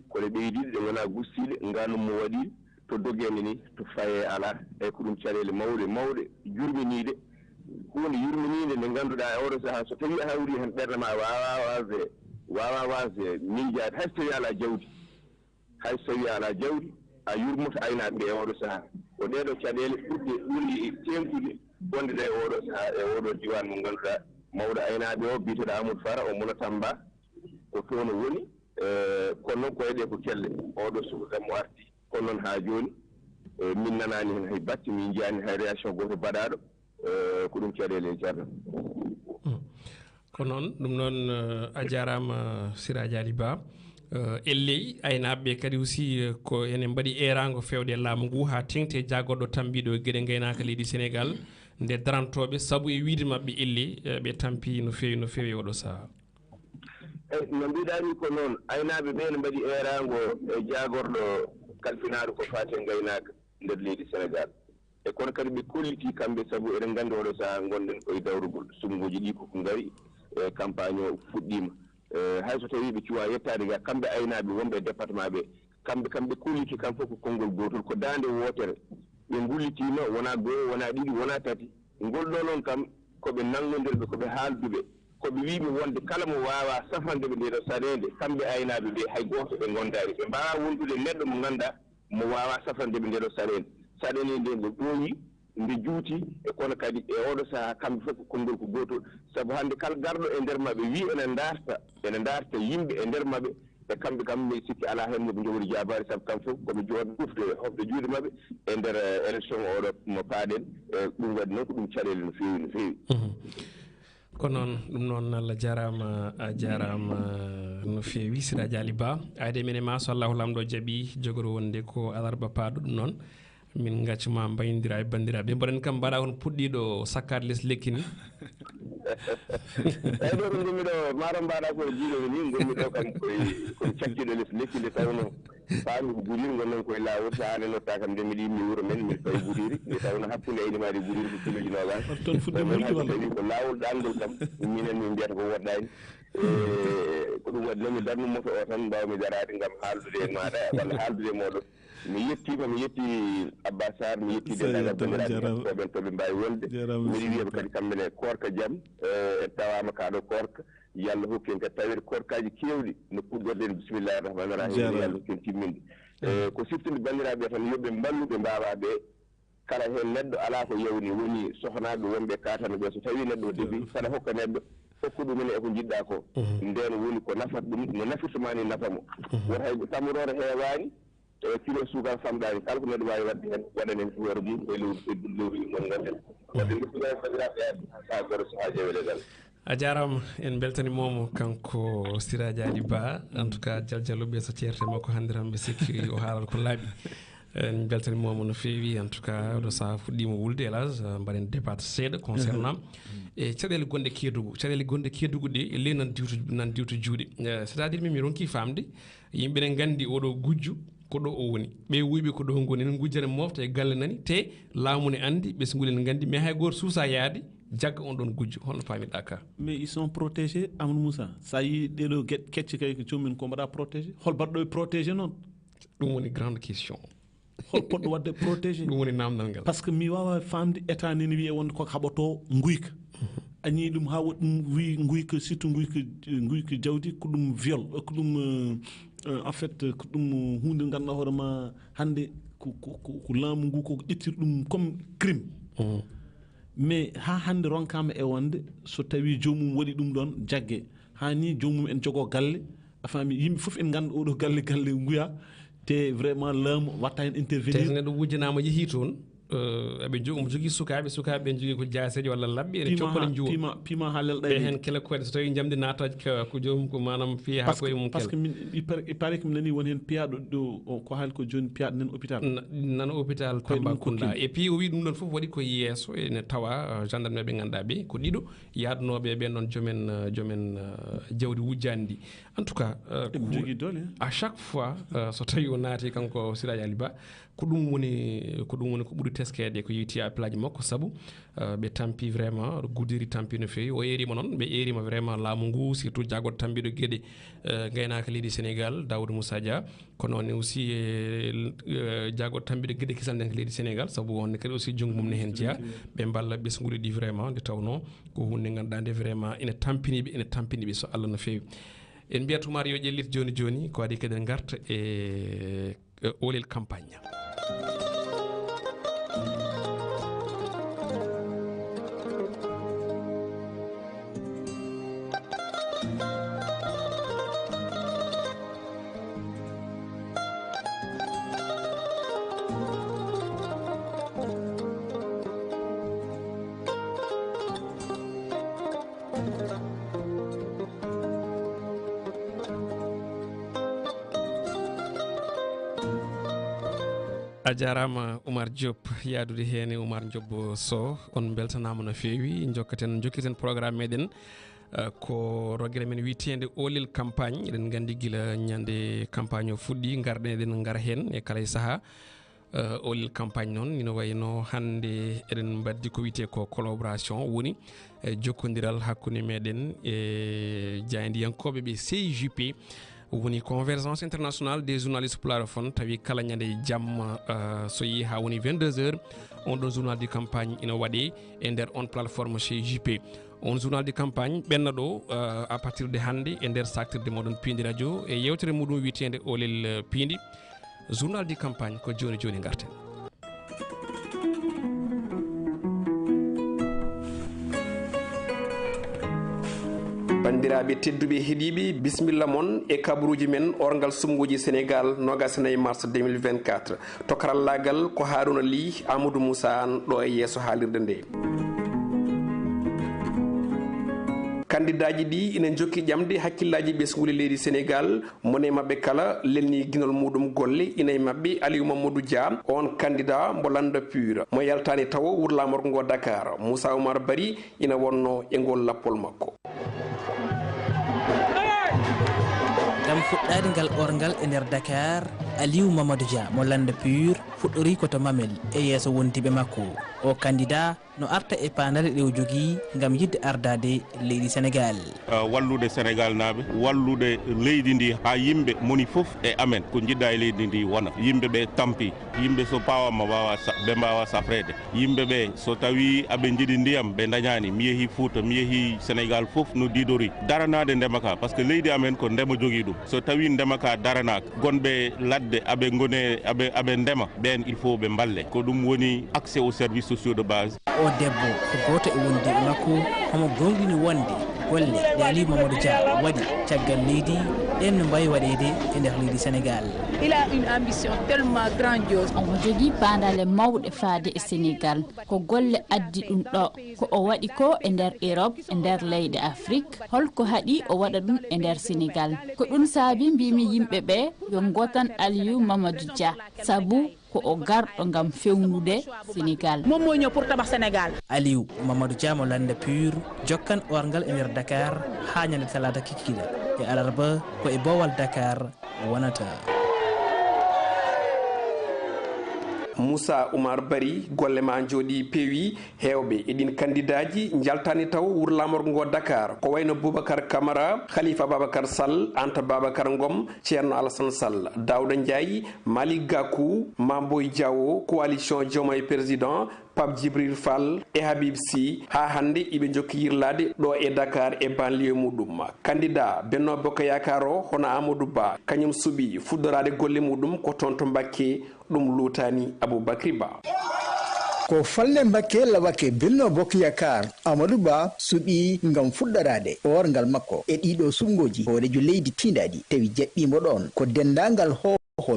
koɗe ɓeydiɗe ɗe gona gustiɗe ganum mo waɗi to dogeni ni to faye ala e ko ɗum caɗele mawɗe jurminiide hunde yurminiide nde ngannduɗaa e oɗo sahaa so tawii a hawri heen ɓerde ma wawa wasde miijaade hay so tawii alaa jawdi a yurmoto aynaaɓe ɓe e oɗo sahaa ko ɗeɗo caɗeele ɓurɗi tengtude wonde ɗe e oɗo sahaa e oɗo diwan mo ngannduɗaa mawɗo aynaaɓe o biyeteɗo Amadou Fara o Muna Tamba ko toon o woni kono noon koyeɗe ko kelle oɗo suka mo arti kono noon haa jooni min nanaani heen hay batte min jiyaani hay réaction goto baɗaaɗo ko ɗum caɗeele jarno ko noon ɗum noon a jarama Siraji Ali Ba elle aynaɓeɓe kadi aussi ko enen mbaɗi erago fewde laamu ngu ha tengte jagorɗo tambiɗo gueɗe gaynaka leydi Sénégal nde darantoɓe saabu e wiide mabɓe elle ɓe tampi no fewi oɗo saaha eyi no mbiɗani ko noon aynaɓe ɓe ne mbaɗi erago e jagorɗo kalfinaɗo ko fate gaynaka nder leydi Sénégal e kono kadi ɓe kolliti kamɓe saabu eɗen gandi oɗo saaha gonɗen koye dawrugol sumgoji ɗi koko gaari e campagne o fuɗɗima hay so tawi ɓe cuwa yettade ga kamɓe aynaɓe wonɓe département ɓe kamɓe kolliti kam fof ko konngol gotol ko dande wotere ɓe gullitima wona goho wona ɗiɗi wona tati ngol ɗo noon kam koɓe nangodirɓe koɓe haalduɓe koɓe wiɓe wonde kala mo wawa safandeɓe ndeɗo saɗede kamɓe aynaɓe ɓe hay goto ɓe gondari ɓe mbawa wondude neɗɗo mo ganduɗa mo wawa safandeɓe ndeɗo saɗede nde nde ɗooyi nde juuti e kono kadi e oɗo saaha kamɓe fof ko konngol ko gotol saabu hannde kala garɗo e nder maɓɓe wi ene darta yimɓe e nder maɓɓe e kamɓe kam mi sikki ala hen moɓe jogori jabari saabu kamɓe fof koɓe jooɗo ɓufde hoɓde juuɗe maɓɓe e nder élection oɗo mo paaɗen e ɗum waɗi noon ko ɗum caɗele no fewi ko noon ɗum noon Allah jarama a jarama no fewi Siraji Ali Ba ayde men e ma so Allahu lamɗo jaaɓi jogori wonde ko alarba paaɗo ɗum noon min gaccuma mbayodira e bandiraɓe mboɗen kam mbaɗa on puɗɗiɗo sakkade less lekki ni eyyi ɗo ɗo gommiɗo maɗo mbaɗa koye jiiɗoɓe ni gommiɗo kam koye cakkiɗo less lekki nde tawno faami ko Goudiry gonnon koye lawol so hande notta kam nde mbiɗa yimmi wuuro men mbiɗa fawi Goudiry nde tawno hakkude aynimaɗe Goudiry ko kiloji nogas toon fuɗɗi mulki walla ko lawol ɗangol kam minen min mbiyata ko woɗɗani ko ɗum waɗi noon mi darnu moto o tan mbawmi darade gam haaldude e maɗa walla haaldude e moɗon mi yetti Abba Sarr mi yetti dendagal bandiraɓe toɓe mbawi wonde miɗi wiyaɓe kadi kamɓene korka jaam e tawama kaɗo korka yo Allah hokki en kadi tawede korkaji kewɗi no puɗɗorde bisimillahi rahmani rahim yo Allah hokki en timminde ko siftinde bandiraɓe tan yoɓe mballuɓe mbawaɓe kala hen neɗɗo ala ko yewni woni sohnaɓe wonɓe katano ɓe so tawi neɗɗo o deefi saɗa hokka neɗɗo hokku ɗumen e ko jiɗɗa ko nden woni ko nafata ɗum no nafirtoma ni nafamo woto hay tammorore heewani kilo suukar famɗani kala ko neɗɗo wawi wadde hen waɗan hen suwere mum e lewru mon gonɗen wadde ndefuɗa bandiraɓe ha goro so ha jewelegal a jarama en beltanimomo kanko Siraji Ali Ba en tout cas jaljalluɓe so ceerte makko hannde tan ɓe sikki o haalata ko laaɓi en beltanimomo no fewi en tout cas ɗo saaha fuɗɗima wulde hélas mbaɗen débat seeɗa concernant e caɗele gonɗe keddugo ɗe elle nan diwto juuɗe c'est à dire min mi ronki famde yimɓe ne gandi oɗo gujju ko ɗo o woni ɓe wuyɓe ko ɗo goni en gujjane mofta e galle nani te laamu ne andi ɓe so gulen gandi mais hay goto suusa yaade jagga on ɗon gujjo holno paamiɗa ka mais ils sont protégés Amadou Moussa sa yi ɗeɗo gueɗe kecce kay ko jomumen ko mbaɗa protégé hol mbaɗɗo e protégé noon ɗum woni grande question hol poɗɗo wadde protégé ɗum woni namdal ngal par ce que mi wawa famde état nene wiye wonde koko haɓoto guyka añi ɗum ha waɗi ɗum wi guyka surtout guyka jawdi ko ɗum viol ko ɗum en fait ko ɗum hunde ganduɗa hoorema hande ko laamu ngu koko ƴettir ɗum comme crime mais ha hande ronkama e wonde so tawi jomum waɗi ɗum ɗon jaggue hani jomum en jogo galle a faami yimɓe foof en ganda oɗo galle guya te vraiment laamu watta hen intervenir te neɗɗo wujjanama yeehi toon eɓe jogui sukaɓe ɓe jogui ko jaseje walla labɓe ene coppale juwa pima ha lelɗa ɓe hen kele koyɗe so tawi jamdi nataji ko joomum ko manam fiya ha koye mum par ce que il paraît que mi nani won hen piyaɗo ɗo ko haali ko joni piyaɗo nan hôpital nan hôpital Tambacounda et puis o wi ɗum ɗon foof waɗi ko yesso ene tawa gendarme ɓe ganduɗa ɓe ko ɗiɗo yadnoɓe ɓen ɗon joomen jawdi wujjandi ndi en tout cas jogui dole à chaque fois so tawi o naati kanko Siraji Ali Ba ko ɗum woni ko ɓuri teskede ko yiti appelaji makko sabu ɓe tampi vraiment guddiri tampi no fewi o erima noon ɓe erima vraiment laamu ngu surtout jaggoto tambiɗo gueɗe gaynaka leydi Sénégal Daoudou Moussa Dia ko noon aussi jaggoto tambiɗo gueɗe kisal nden ko leydi Sénégal sabu onne kadi aussi junggo mum ne hen jeeya ɓe balla ɓesguɗi ɗi vraiment nde tawno ko hunde ganduɗa nde vraiment ene tampiniɓe so Allah no fewi en mbiyat Oumar yo ƴellit joni joni ko waɗi kadi en garta e Olel campagne. a jarama Oumar Diop yadude hen Oumar Diop Sow on beltanama no fewi jokkiten programme meɗen ko roguere men witede Olel campagne eɗen gandi guila ñande campagne o fuɗɗi garɗen eɗen gara hen e kala saaha Olel campagne noon ina wayno hande eɗen baddi ko wiyete ko collaboration woni jokkodiral hakkude meɗen e jaydiyankoɓe ɓe CJP woni convergence internationale des journalistes pulaarofone tawi kala ñande jamma so yi ha woni 22h on ɗon journal de campagne ina waɗe e nder on plateforme CJP on journal de campagne ɓenna ɗo à partir de hande e nder saktirde moɗon Piindi radio e yewtere muɗum witede Olel Piindi journal de campagne ko joni joni garten. bandiraɓe tedduɓe heeɗiɓe bisimilla moon e kabaruji men orgal sumgoji Sénégal 29 mars 2024 to karallagal ko Harouna Ly Amadou Moussa an ɗo e yesso haalirde nde. candidaji ɗi ina jokki ƴamde hakkillaji ɓesguli leydi Sénégal mone mabɓe kala lelni guinol muɗum golle ina e mabɓe Aliou Mamadou Dia on candidat mbo landa pur mo yaltani taw wurlamorgo ngo Dakar Moussa Oumar Bari ina wonno e ngol lappol makko. gam fuɗɗade ngal orgal e nder Dakar Aliou Mamadou Dia mo landa pur fuɗɗori koto mamel e yesso wontiɓe makko o candidat no arta e pandare ɗe o jogui gam yidde ardade leydi Sénégal wallude Sénégal naaɓe wallude leydi ndi ha yimɓe moni foof e amen ko jiɗɗa e leydi ndi wona yimɓeɓe tampi yimɓe so pawama ɓe mbawa safrede yimɓeɓe so tawi aɓe jiiɗi ndiyam ɓe dañani mi yeehi Fouta mi yeehi Sénégal foof no didori daranade ndemaka par ce que leydi amen ko ndema jogui ɗum so tawi ndemaka daranaka gonɓe ladde aɓe gone aɓe ndema ɓen il faut ɓe balle ko ɗum woni accès aux services sociaux de base. o debbo ko goto e wondiɓe makko homo gonɗini wonde golle ɗe Aliou Mamadou Dia waɗi caggal leydi ɗen no mbawi waɗede e nder leydi Sénégal. Il a une ambition tellement grandiose. omo jogui bandale mawɗe faade e Sénégal ko golle addi ɗum ɗo ko o waɗi ko e nder Europe e nder leyɗe Afrique holko haɗi o waɗa ɗum e nder Sénégal ko ɗum saabi mbimi yimɓeɓe yo gotan Aliou Mamadou Dia sabu ko o garɗo gam fewnude Sénégal moom moo ñëw pour tabax Sénégal. Aliou Mamadou Dia mo landa pur jokkan orgal e nder Dakar ha ñande talata kikiɗe e alarba ko e bowal Dakar wonata. Moussa Oumar Bari golle ma jooɗi peewi hewɓe eɗin candidaji jaltani taw wurlamorgo ngo Dakar ko wayno Boubacar Camara Khalifa Babacar Sall Anta Babacar Ngom Ceerno Alassane Sall Daouda Ndiaye Malick Gakou Mamboy Diawo coalition Diomaye président Pape Djibril Fall e Habib Sy ha hande iɓe jokki yirlade ɗo e Dakar e banlieue muɗum candidat Benno Bokk Yakar o hono Amadou Ba kañum suuɓi fuɗɗorade golle muɗum ko toon to Mbacké ɗum lutani Aboubacry Ba. ko falle Mbacké lawake Benno Bokk Yakar Amadou Ba suuɓi ngam fuɗɗorade orgal makko e ɗiɗo sumgoji horejo leydi tindaɗi tawi jaɓɓimo ɗon ko dendagal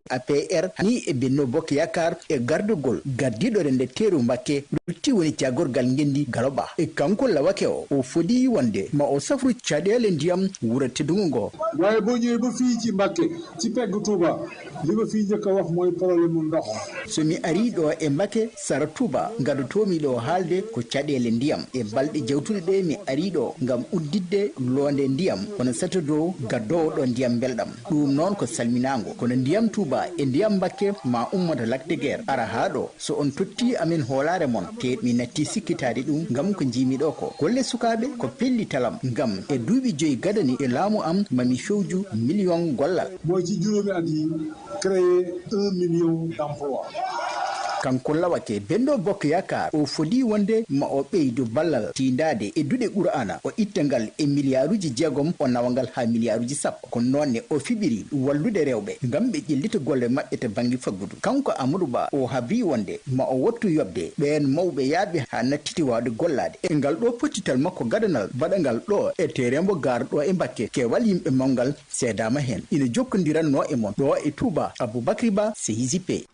APR ni e Benno Bokk Yakar e gardugol gardiɗo rende teru Mbacké lutti woni cagorgal ngendi Garoba e kanko lawake o fodi wonde ma o safru caɗele ndiyam wuro teddugo ngo waaye boo ñëwee ba fii ci Mbacké ci pegg Touba li ma fii njëkk a wax mooy problème mu ndox somi ari ɗo e Mbacké Sara Touba gadotomi ɗo haalde ko caɗele ndiyam e balɗe jawtuɗe ɗe mi ari ɗo ngam uddidde londe ndiyam kono sato dow gaddowo ɗo ndiyam belɗam ɗum noon ko salminago kono ndiyam Touba e ndiyam Bakke ma ummoto Lac de Guiers ara haɗo so on totti amin hoolare mon te mi natti sikkitade ɗum ngam ko jimi ɗo ko golle sukaɓe ko pellitalam ngam e duuɓi 5 gadani e laamu am mami fewju million gollal mooy ci juróomi at yi créer 1 million d'emplois kanko lawake Benno Bokk Yakar o fodi wonde ma o ɓeydu ballal tindade e duɗe Qur'ana o itta ngal e milliarduji 6 o nawa ngal ha milliarduji 10 ko nonne o fiɓiri wallude rewɓe ngam ɓe ƴellita golle maɓɓe to banggue faggudu kanko Amadou Ba o habi wonde ma o wattu yobde ɓen mawɓe yaaɓe ha nattiti wawde gollade e ngal ɗo pottital makko gadanal baɗangal ɗo e terembo garɗo e Bakke kewal yimɓe mawgal seedama hen ina jokkodiranno e mon ɗo e Touba Aboubacry Ba CIJP.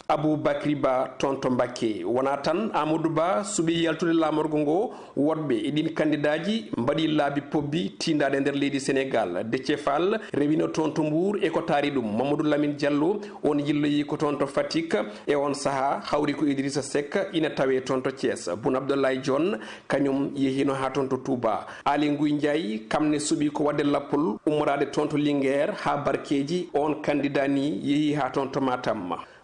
Aboubacry Ba tonto Mbacké wona tan Amadou Ba suɓi yaltude lamorgo ngo wodɓe e ɗin candidaji mbaɗi laabi pobbi tindade nder leydi Sénégal Déthié Fall rewino toon to Mbour e ko taari ɗum Mamadou Lamine Diallo on yilloyi ko toon to Fatick e on saaha hawri ko Idrissa Seck ina tawe toon to Thiès Boun Abdoulaye Dione kañum yehino ha toon to Touba Ali Nguy Ndiaye kamne suɓi ko wadde lappol ummorade toon to Linguére ha Barkeji on candidat ni yeehi ha toon to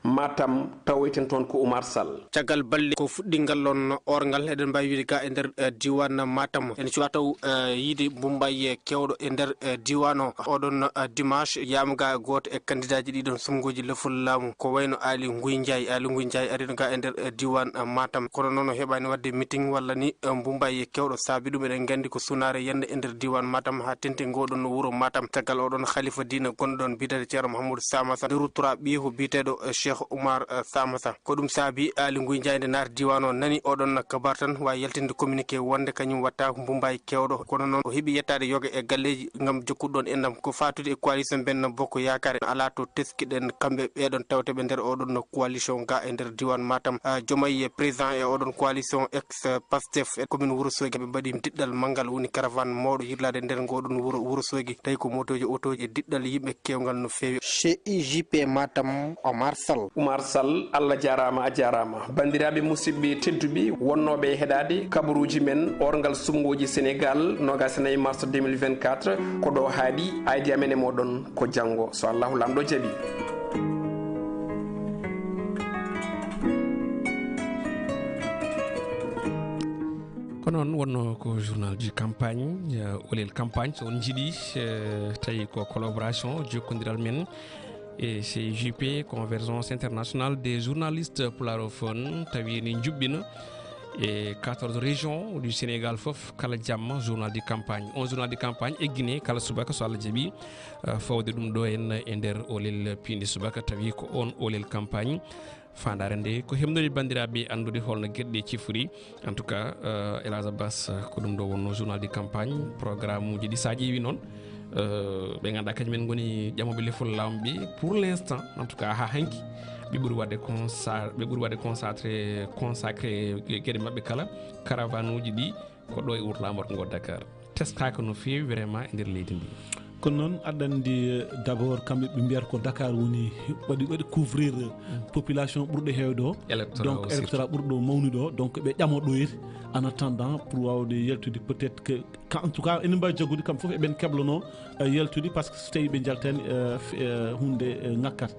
Matam taweten toon ko Oumar Sall caggal balle ko fuɗɗingal on orgal eɗen mbawi wiide ga e nder diwan Matam en cuwa taw yiide Boumbaye kewɗo e nder diwan o oɗon dimanche yamuga goto e candidat ji ɗiɗon sumgoji lefol laamu ko wayno Ali Nguy Ndiaye arino ga e nder diwan Matam kono noon heɓani wadde meeting walla ni Boumbaye kewɗo saabi ɗum eɗen gandi ko sunare yande e nder diwan Matam ha tente ngoɗon wuuro Matam caggal oɗon khalifa dina gonɗon bitade ceerno Mahamadou Samassa nde ruttora ɓiyehu biteɗo Cheikh Oumar Samassa ko ɗum saabi Ali Nguy Ndiaye nde naati diwan o nani oɗon kabar tan wawi yaltinde communiqué wonde kañum watta ko Boumbaye kewɗo kono noon o heeɓi yettade yoga e galleji gam jokkuɗon endam ko fatude e coalition Benno Bokk Yakar ala to teskiɗen kamɓe ɓeɗon tawteɓe nder oɗon coalition ga e nder diwan Matam Diomaye président e oɗon coalition ex Pastef e commune Wourossogui ɓe mbaɗi diɗɗal manggal woni caravane mawɗo yirlade nder ngoɗon wuuro Wourossogui tawi ko motoji otoji e diɗɗal yimɓe kewgal no fewi CIJP Matam Oumar Sall Allah jarama a jarama bandiraɓe musidɓe tedduɓe wonnoɓe heɗade kabaruji men orgal sumgoji Sénégal 29 mars 2024 ko ɗo haaɗi aydi amen e moɗon ko janggo so Allahu lamɗo jaaɓi. ko noon wonno ko journal du campagne Olel campagne so on jiiɗi tawi ko collaboration jokkodiral men et CJP Convergence internationale des journalistes pularophones tawi ni jubbina e 14 régions du Sénégal fof kala jamma journal de campagne on journal de campagne eggine kala subaka so Allah jaaɓi fawde ɗum ɗo en e nder Olel Piindi subaka tawi ko on Olel campagne fandare nde ko hemnude bandiraɓe andude holno gueɗɗe cifori en tout cas Elhadj Abbas ko ɗum ɗo wonno journal de campagne programme uji ɗi sa ƴeewi noon ɓe ganduɗa kañumen goni ƴamoɓe lefol lawol ɓe pour l'instant en tout cas ha hanki ɓe ɓuuri wadde consacré gueɗe mabɓe kala caravane uji ɗi ko ɗo e wuuro lamorgo ngo Dakar teskaka no fewi vraiment e nder leydi ndi kono noon aɗa andi d' abord kamɓe ɓe mbiyata ko Dakar woni waɗi couvrir population ɓurɗo hewde o donc électorat ɓurɗo mawnude o donc ɓe ƴamo ɗoyde en attendant pour wawde yaltude peut être que en tout cas enen mbawi jaggude kamɓe foof eɓen keblano yaltude par ce que so tawi ɓe jaltani hunde ngakkat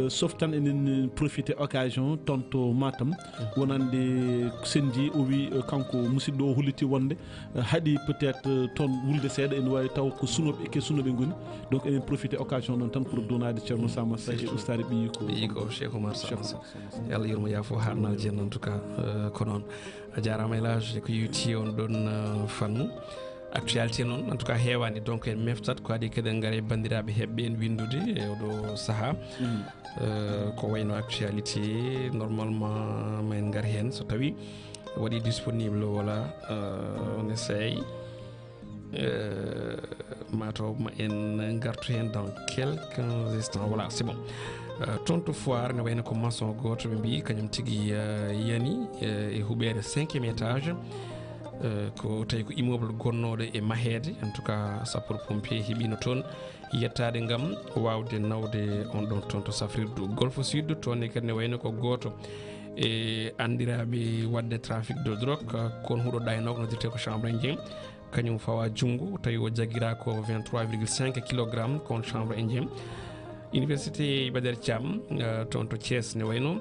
sauf tan enen profité occasion toon to Matam wonande senji o wi kanko musidɗo o holliti wonde haaɗi peut être toon wulde seeɗa ene wawi taw ko sunoɓe ke sunoɓe goni donc enen profité occasion noon tan pour donade ceerno Samassa e ustade ɓiyi ko Cheikh Oumar Samassa Allah yurmo yaafo harnal jen en tout cas ko noon a jarama Elhadj ko yewti on ɗon fannu actualité noon en tout cas heewani donc en meftat ko adi kadi en gaare bandiraɓe heɓɓe en windude e oɗo saaha ko wayno actualité normalement ma en gar hen so tawi waɗi disponible voilà on essaye mataw ma en gartu hen dans quelques instants voilà c'est bon toon to foire ne wayno ko maçon goto ɓe mbi kañum tigui yani e huɓere 5e étage ko tawi ko immeuble gonnoɗo e mahede en tout cas sapeur pompier heeɓino toon yettade gam wawde nawde on ɗon toon to safrirdu Golfe Sud toon e kadi ne wayno ko goto e andiraɓe wadde trafic de drogue kon huuɗo ɗaynogo no dirte ko chambre indien kañum fawa junggo tawi o jagguira ko 23,5 kg kon chambre indien université Badar Thiam toon to Thiès ne wayno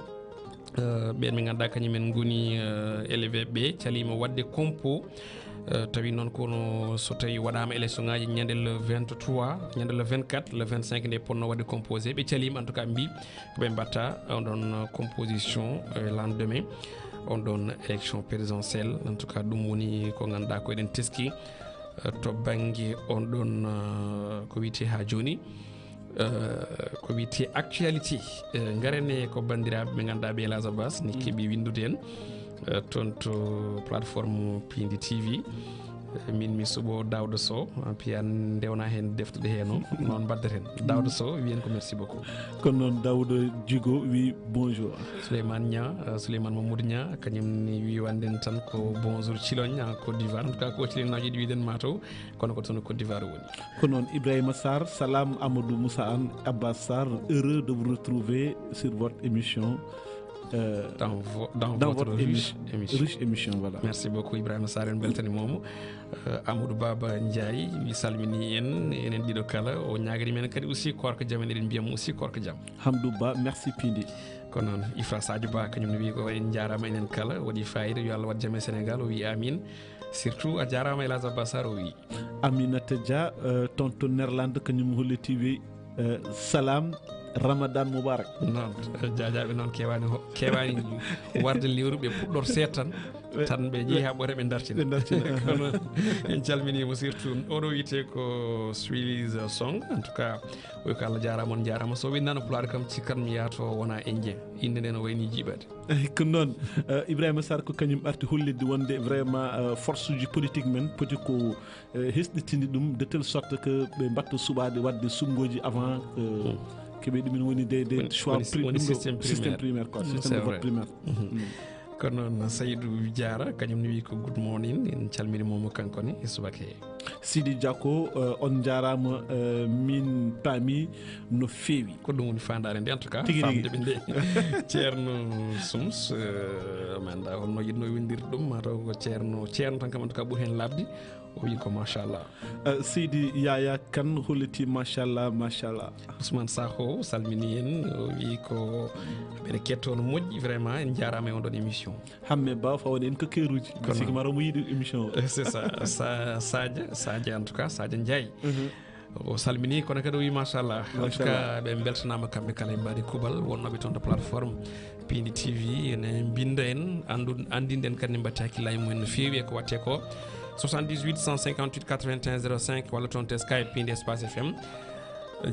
ɓen ɓe ganduɗa kañumen goni élevé ɓe calima wadde compo tawi noon kono so tawi waɗama élection ngaji ñande le 23 ñande le 24 le 25 nde ponno wadde composé ɓe calima en tout cas mbi koɓe mbatta on ɗon composition lendemain on ɗon élection présidentielle en tout cas ɗum woni ko ganduɗa ko eɗen teski to banggue on ɗon ko wiyete ha joni ko wiyete actualité garene ko bandiraɓe ɓe ganduɗa ɓe Elage Abbas ni keeɓi windude en toon to plateforme Piindi TV min mi suɓo Daouda Sow piyan ndewna hen deftude heno noon baddaten Daouda Sow wiyen ko merci beaucoup kono noon Daouda Djigo wi bonjour Souleymane Nia Souleymane Mamadou Nia kañumni wi wanden tan ko bonjour Cilogne en Côte d'Ivoire en tout cas ko Cilogne yiɗi widen mataw kono ko toon Côte d'Ivoire woni ko noon Ibrahima Sarr Salam Amadou Moussa Anne Abbas Sarr heureux de vous retrouver sur votre émission dans votre riche émission voilà. Merci beaucoup Ibrahima Sarr en beltani momo Amadou Baba Ndiaye wi salmini en enen ɗiɗo kala o ñagani men kadi aussi korko jam en eɗen mbiyam aussi korko jam Hamdou Ba merci Piindi ko noon Ifa Sadio Ba kañum ne wi ko en jarama enen kala waɗi fayida yo Allah wat jaam e Sénégal o wi amin surtout a jarama Elage Abbas Sarr o wi Aminata Dia toon to Néerlande kañum holliti wi salam Ramadan Mubarak non jajaɓe noon kewani warde lewru ɓe puɗɗor seet tan ɓe jeeyi ha ɓoore ɓe dartina kono en calminimo surtout oɗo wiyete ko Swiss Song en tout cas oy ko Allah jarama on jarama so windano Pulaar kam cikkat mi yaato wona indien inde nde no wayni jiiɓade ko noon Ibrahima Sarr ko kañum arti hollidde wonde vraiment force uji politique men poti ko hesɗitinde ɗum de telle sorte que ɓe mbatta suɓade wadde sumgoji avant keɓe ɗumen woni des choix système primaire quoi système de vote primaire kono noon Saydou Diara kañum ne wi ko good morning en calminimomo kankone e subaka he Sidi Diako on jarama min paami no feewi ko ɗum woni fandare nde en tout cas famde ɓe nde ceerno Sums mi anda holno yinno windirde ɗum mataw ko ceerno tan kam en tout cas ɓuuri hen labde o wi ko machallah Seydi Yaya Kane holliti machallah Ousmane Sakho salmini en o wi ko ɓeɗe ketto no moƴƴi vraiment en jarama e on ɗon émission hamme ba fawde en ko keruji siki mara mo yiɗi émission c'est ça Sadia en tout cas Sadia Ndiaye o salmini kono kadi o wi machallah en tout cas ɓe beltanama kamɓe kala e mbaɗi kuuɓal wonnoɓe toon to plateforme Piindi TV ene binda en andinde en kadi ne mbatti hakkillaji mumen no feewi e ko watte ko 78 158 81 05 walla toon te Skype Piindi Espace FM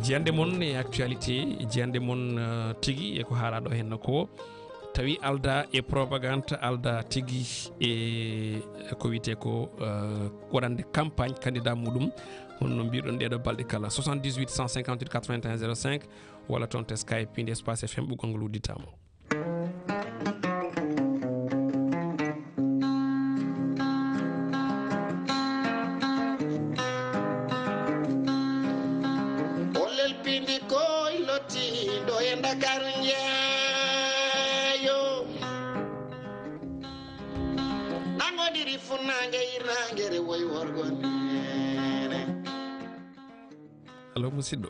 jiyande moon e actualité jiyande moon tigui e ko haalaɗo henno ko tawi alda e propagande alda tigui e ko wiyete ko waɗande campagne candidat muɗum honno mbiɗon ɗeɗo balɗe kala 78 158 81 05 walla toon te Skype Piindi Espace FM ɓuggol ngol udditama allo musidɗo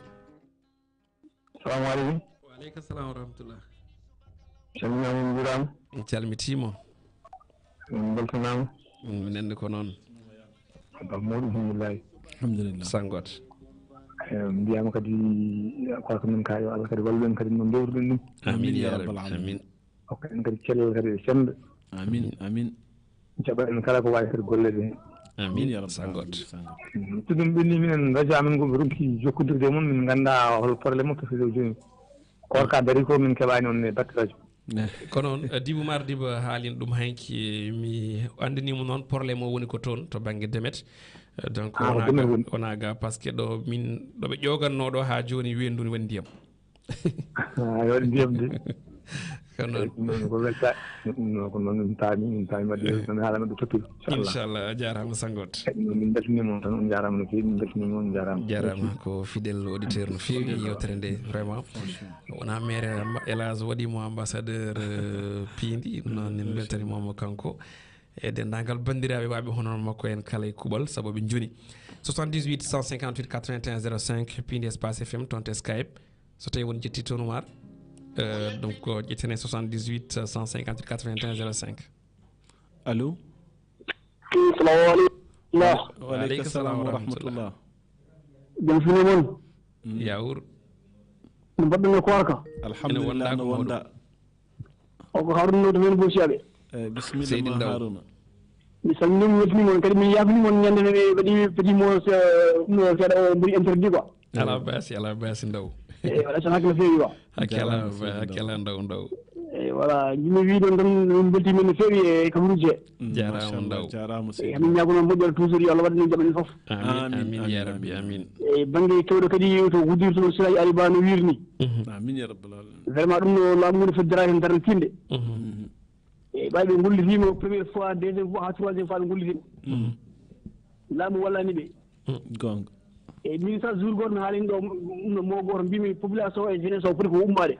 salamu aleykum waaleykum salam wa rahmatullah calminama min juurama en calmitimo min beltanama min andi ko noon mawɗum alhamdulillah sangot mbiyama kadi koko min ka yo Allah kadi walluɗen kadi no mbewruɗen ɗum amin ya rabbal alamin hokka en kadi cellal kadi e senda amin jaɓa en kala ko wawi kadi gollede hen amin ya rabbal sangot to ɗum ɓenni minen radio amen ngo ɓe ronki jokkodirde mum min ganda hol probléme o tofiɗo joni korka dari ko min keɓani on e batte radio kono Dibou Mar Diba haalino ɗum hanki mi andinimo noon probléme o woni ko toon to banggue Demet donc wona ga par ce que ɗo min ɗoɓe ƴoganno ɗo ha joni wenduni woni ndiyam waɗi ndiyam de kono ko welta ko noon min paami wadde tan haalama ɗo toppil inchallah a jarama sangote min beltanima on tan on jarama no fewi min beltanima on jarama ko fidèle auditeur no fewi yewtere nde vraiment wona maire Elage waɗimo ambassadeur Piindi noon en beltanimomo kanko e dendagal bandiraɓe waɓe hono makko en kala e kuuɓal saabu ɓe joni 78 158 81 05 Piindi Espace FM toon te Skype so tawi won jetti toon war donc ko ƴettene 78 158 81 05 allo assalamu aleykum waaleykum salam wa rahmatullah jam fini mon yawur no mbaɗɗon e koorka alhamdulillah no wonda o ko harunnoto men bosiyaɓe bisimilla ma haruna mi salminima weltinimon kadi min yafnimon ñande nde waɗi petimo seeɗa o mbiri interdit quoi ala basi ndaw eyi waɗa tan hakkille feewi wa hakkela ndaw eyi voilà jimi wi ɗon tan min beltimin no feewi e kabaruji he jarama ndaw eyi hamin ñagono moƴƴere toujours yo Allah waɗani jaɓani foof amin ya rabbi amin eyi banggue kewɗo kadi to hudirtono siraji ariba no wirni amin ya rabbal alamin vraiment ɗum no laamu ngu no feddoraki hen darde tinde eyi ɓawi ɓe gollitima premiére fois deuxiéme fois ha troisiéme fois ɓe gollitima laamu wallani ɓe gonga eyi min sa jour goto mi haalini ɗo ɗum no mo goto mbimi population e jeunesse o foti ko ummade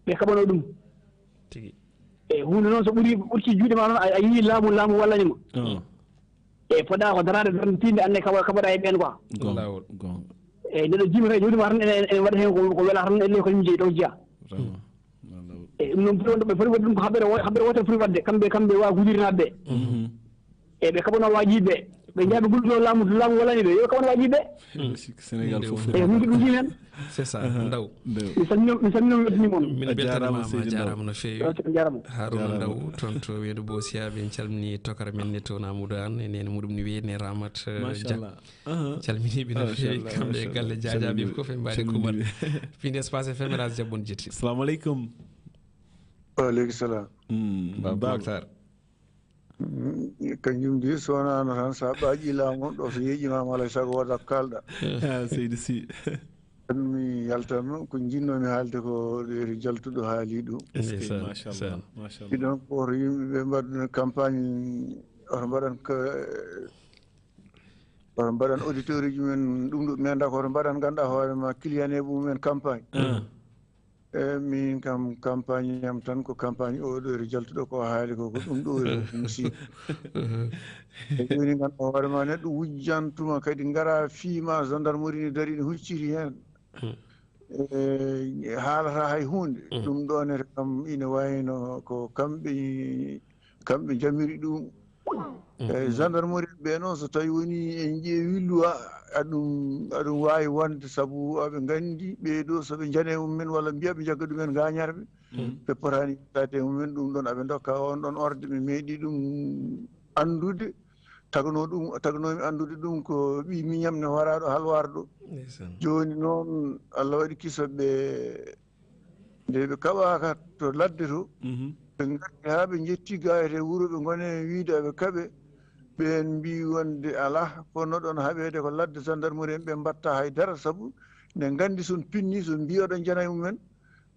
ɓe kaɓano ɗum tigi eyi hunde noon so ɓurti juuɗe ma noon a yii laamu wallanima eyi poɗɗa ko darade darde tinde anne kaɓaɗa e ɓen quoi lawol eyi ndeɗo jimita juuɗema tan ene waɗa hen ko wela tan elle ko ɗum jeeyi ɗo jeeya eyi ɗum noon ɓe foti waɗi ɗum ko haɓɓere wotere foti wadde kamɓe wawa gudirinaɓe ɓe eyi ɓe kaɓano wajiɓe ɓe jaaɓe gulɗuɗo laamu wallani ɓe yo kaɓano wajiɓe sénégal fof eyi min ko ɗum jimi hen c'est ça ndaw mi salminoma weltanimon min beltanimama jarama no fewi haruna ndaw toon to weedu bosiyaɓe en calmini tokara men ne toon amadou an e nene muɗum ni wiyene ramat dia calminiɓe no fewi kamɓe e galle diadiaɓe foof e mbaɗi kumat Piindi espace FM radio jabbon jetti assalamu aleykum waaleykum salam babakar kanjum di sonano tan sa ɓaaƴi laamu ɗo so yeeƴimama alay saago waɗa kalɗa seydi si tan mi yaltanno ko jinnomi haalde ko ɗeri jaltuɗo haali ɗum machallah ɗiɗon ko oto yimɓeɓe mbaɗno campagne oto mbaɗan auditeur uji men ɗum ɗo menda koto mbaɗan ganduɗa hoorema client mumen campagne min kam campagne am tan ko campagne oɗo jaltuɗo ko haali ko ɗum ɗo musiba joni ganduɗa hoorema neɗɗo wujjantuma kadi gara fiima gendarmerie ni dari ne hucciti hen haalata hay hunde ɗum ɗonete kam ine wayno ko kamɓe jamiri ɗum gendarmerie ɓe noon so tawi woni en ƴeewi luwa aɗum wawi wonde saabu aɓe gandi ɓeeɗo soɓe jane mumen walla mbiya ɓe jagga ɗumen gañarɓe ɓe potani tade mumen ɗum ɗon aɓe dokka on ɗon orde ɓe meeɗi ɗum andude taganomi andude ɗum ko ɓi miñam ne waraɗo halwarɗo joni noon Allah waɗi kisoɓe nde ɓe kaɓaka to ladde to ɓe gari ha ɓe jetti gayete wuuro ɓe gone wiide aɓe kaɓe ɓen mbi wonde ala fonno ɗon haɓede ko ladde gendarmerie en ɓe mbatta haydara saabu nde gandi son pinni son mbiyoɗon janayi mumen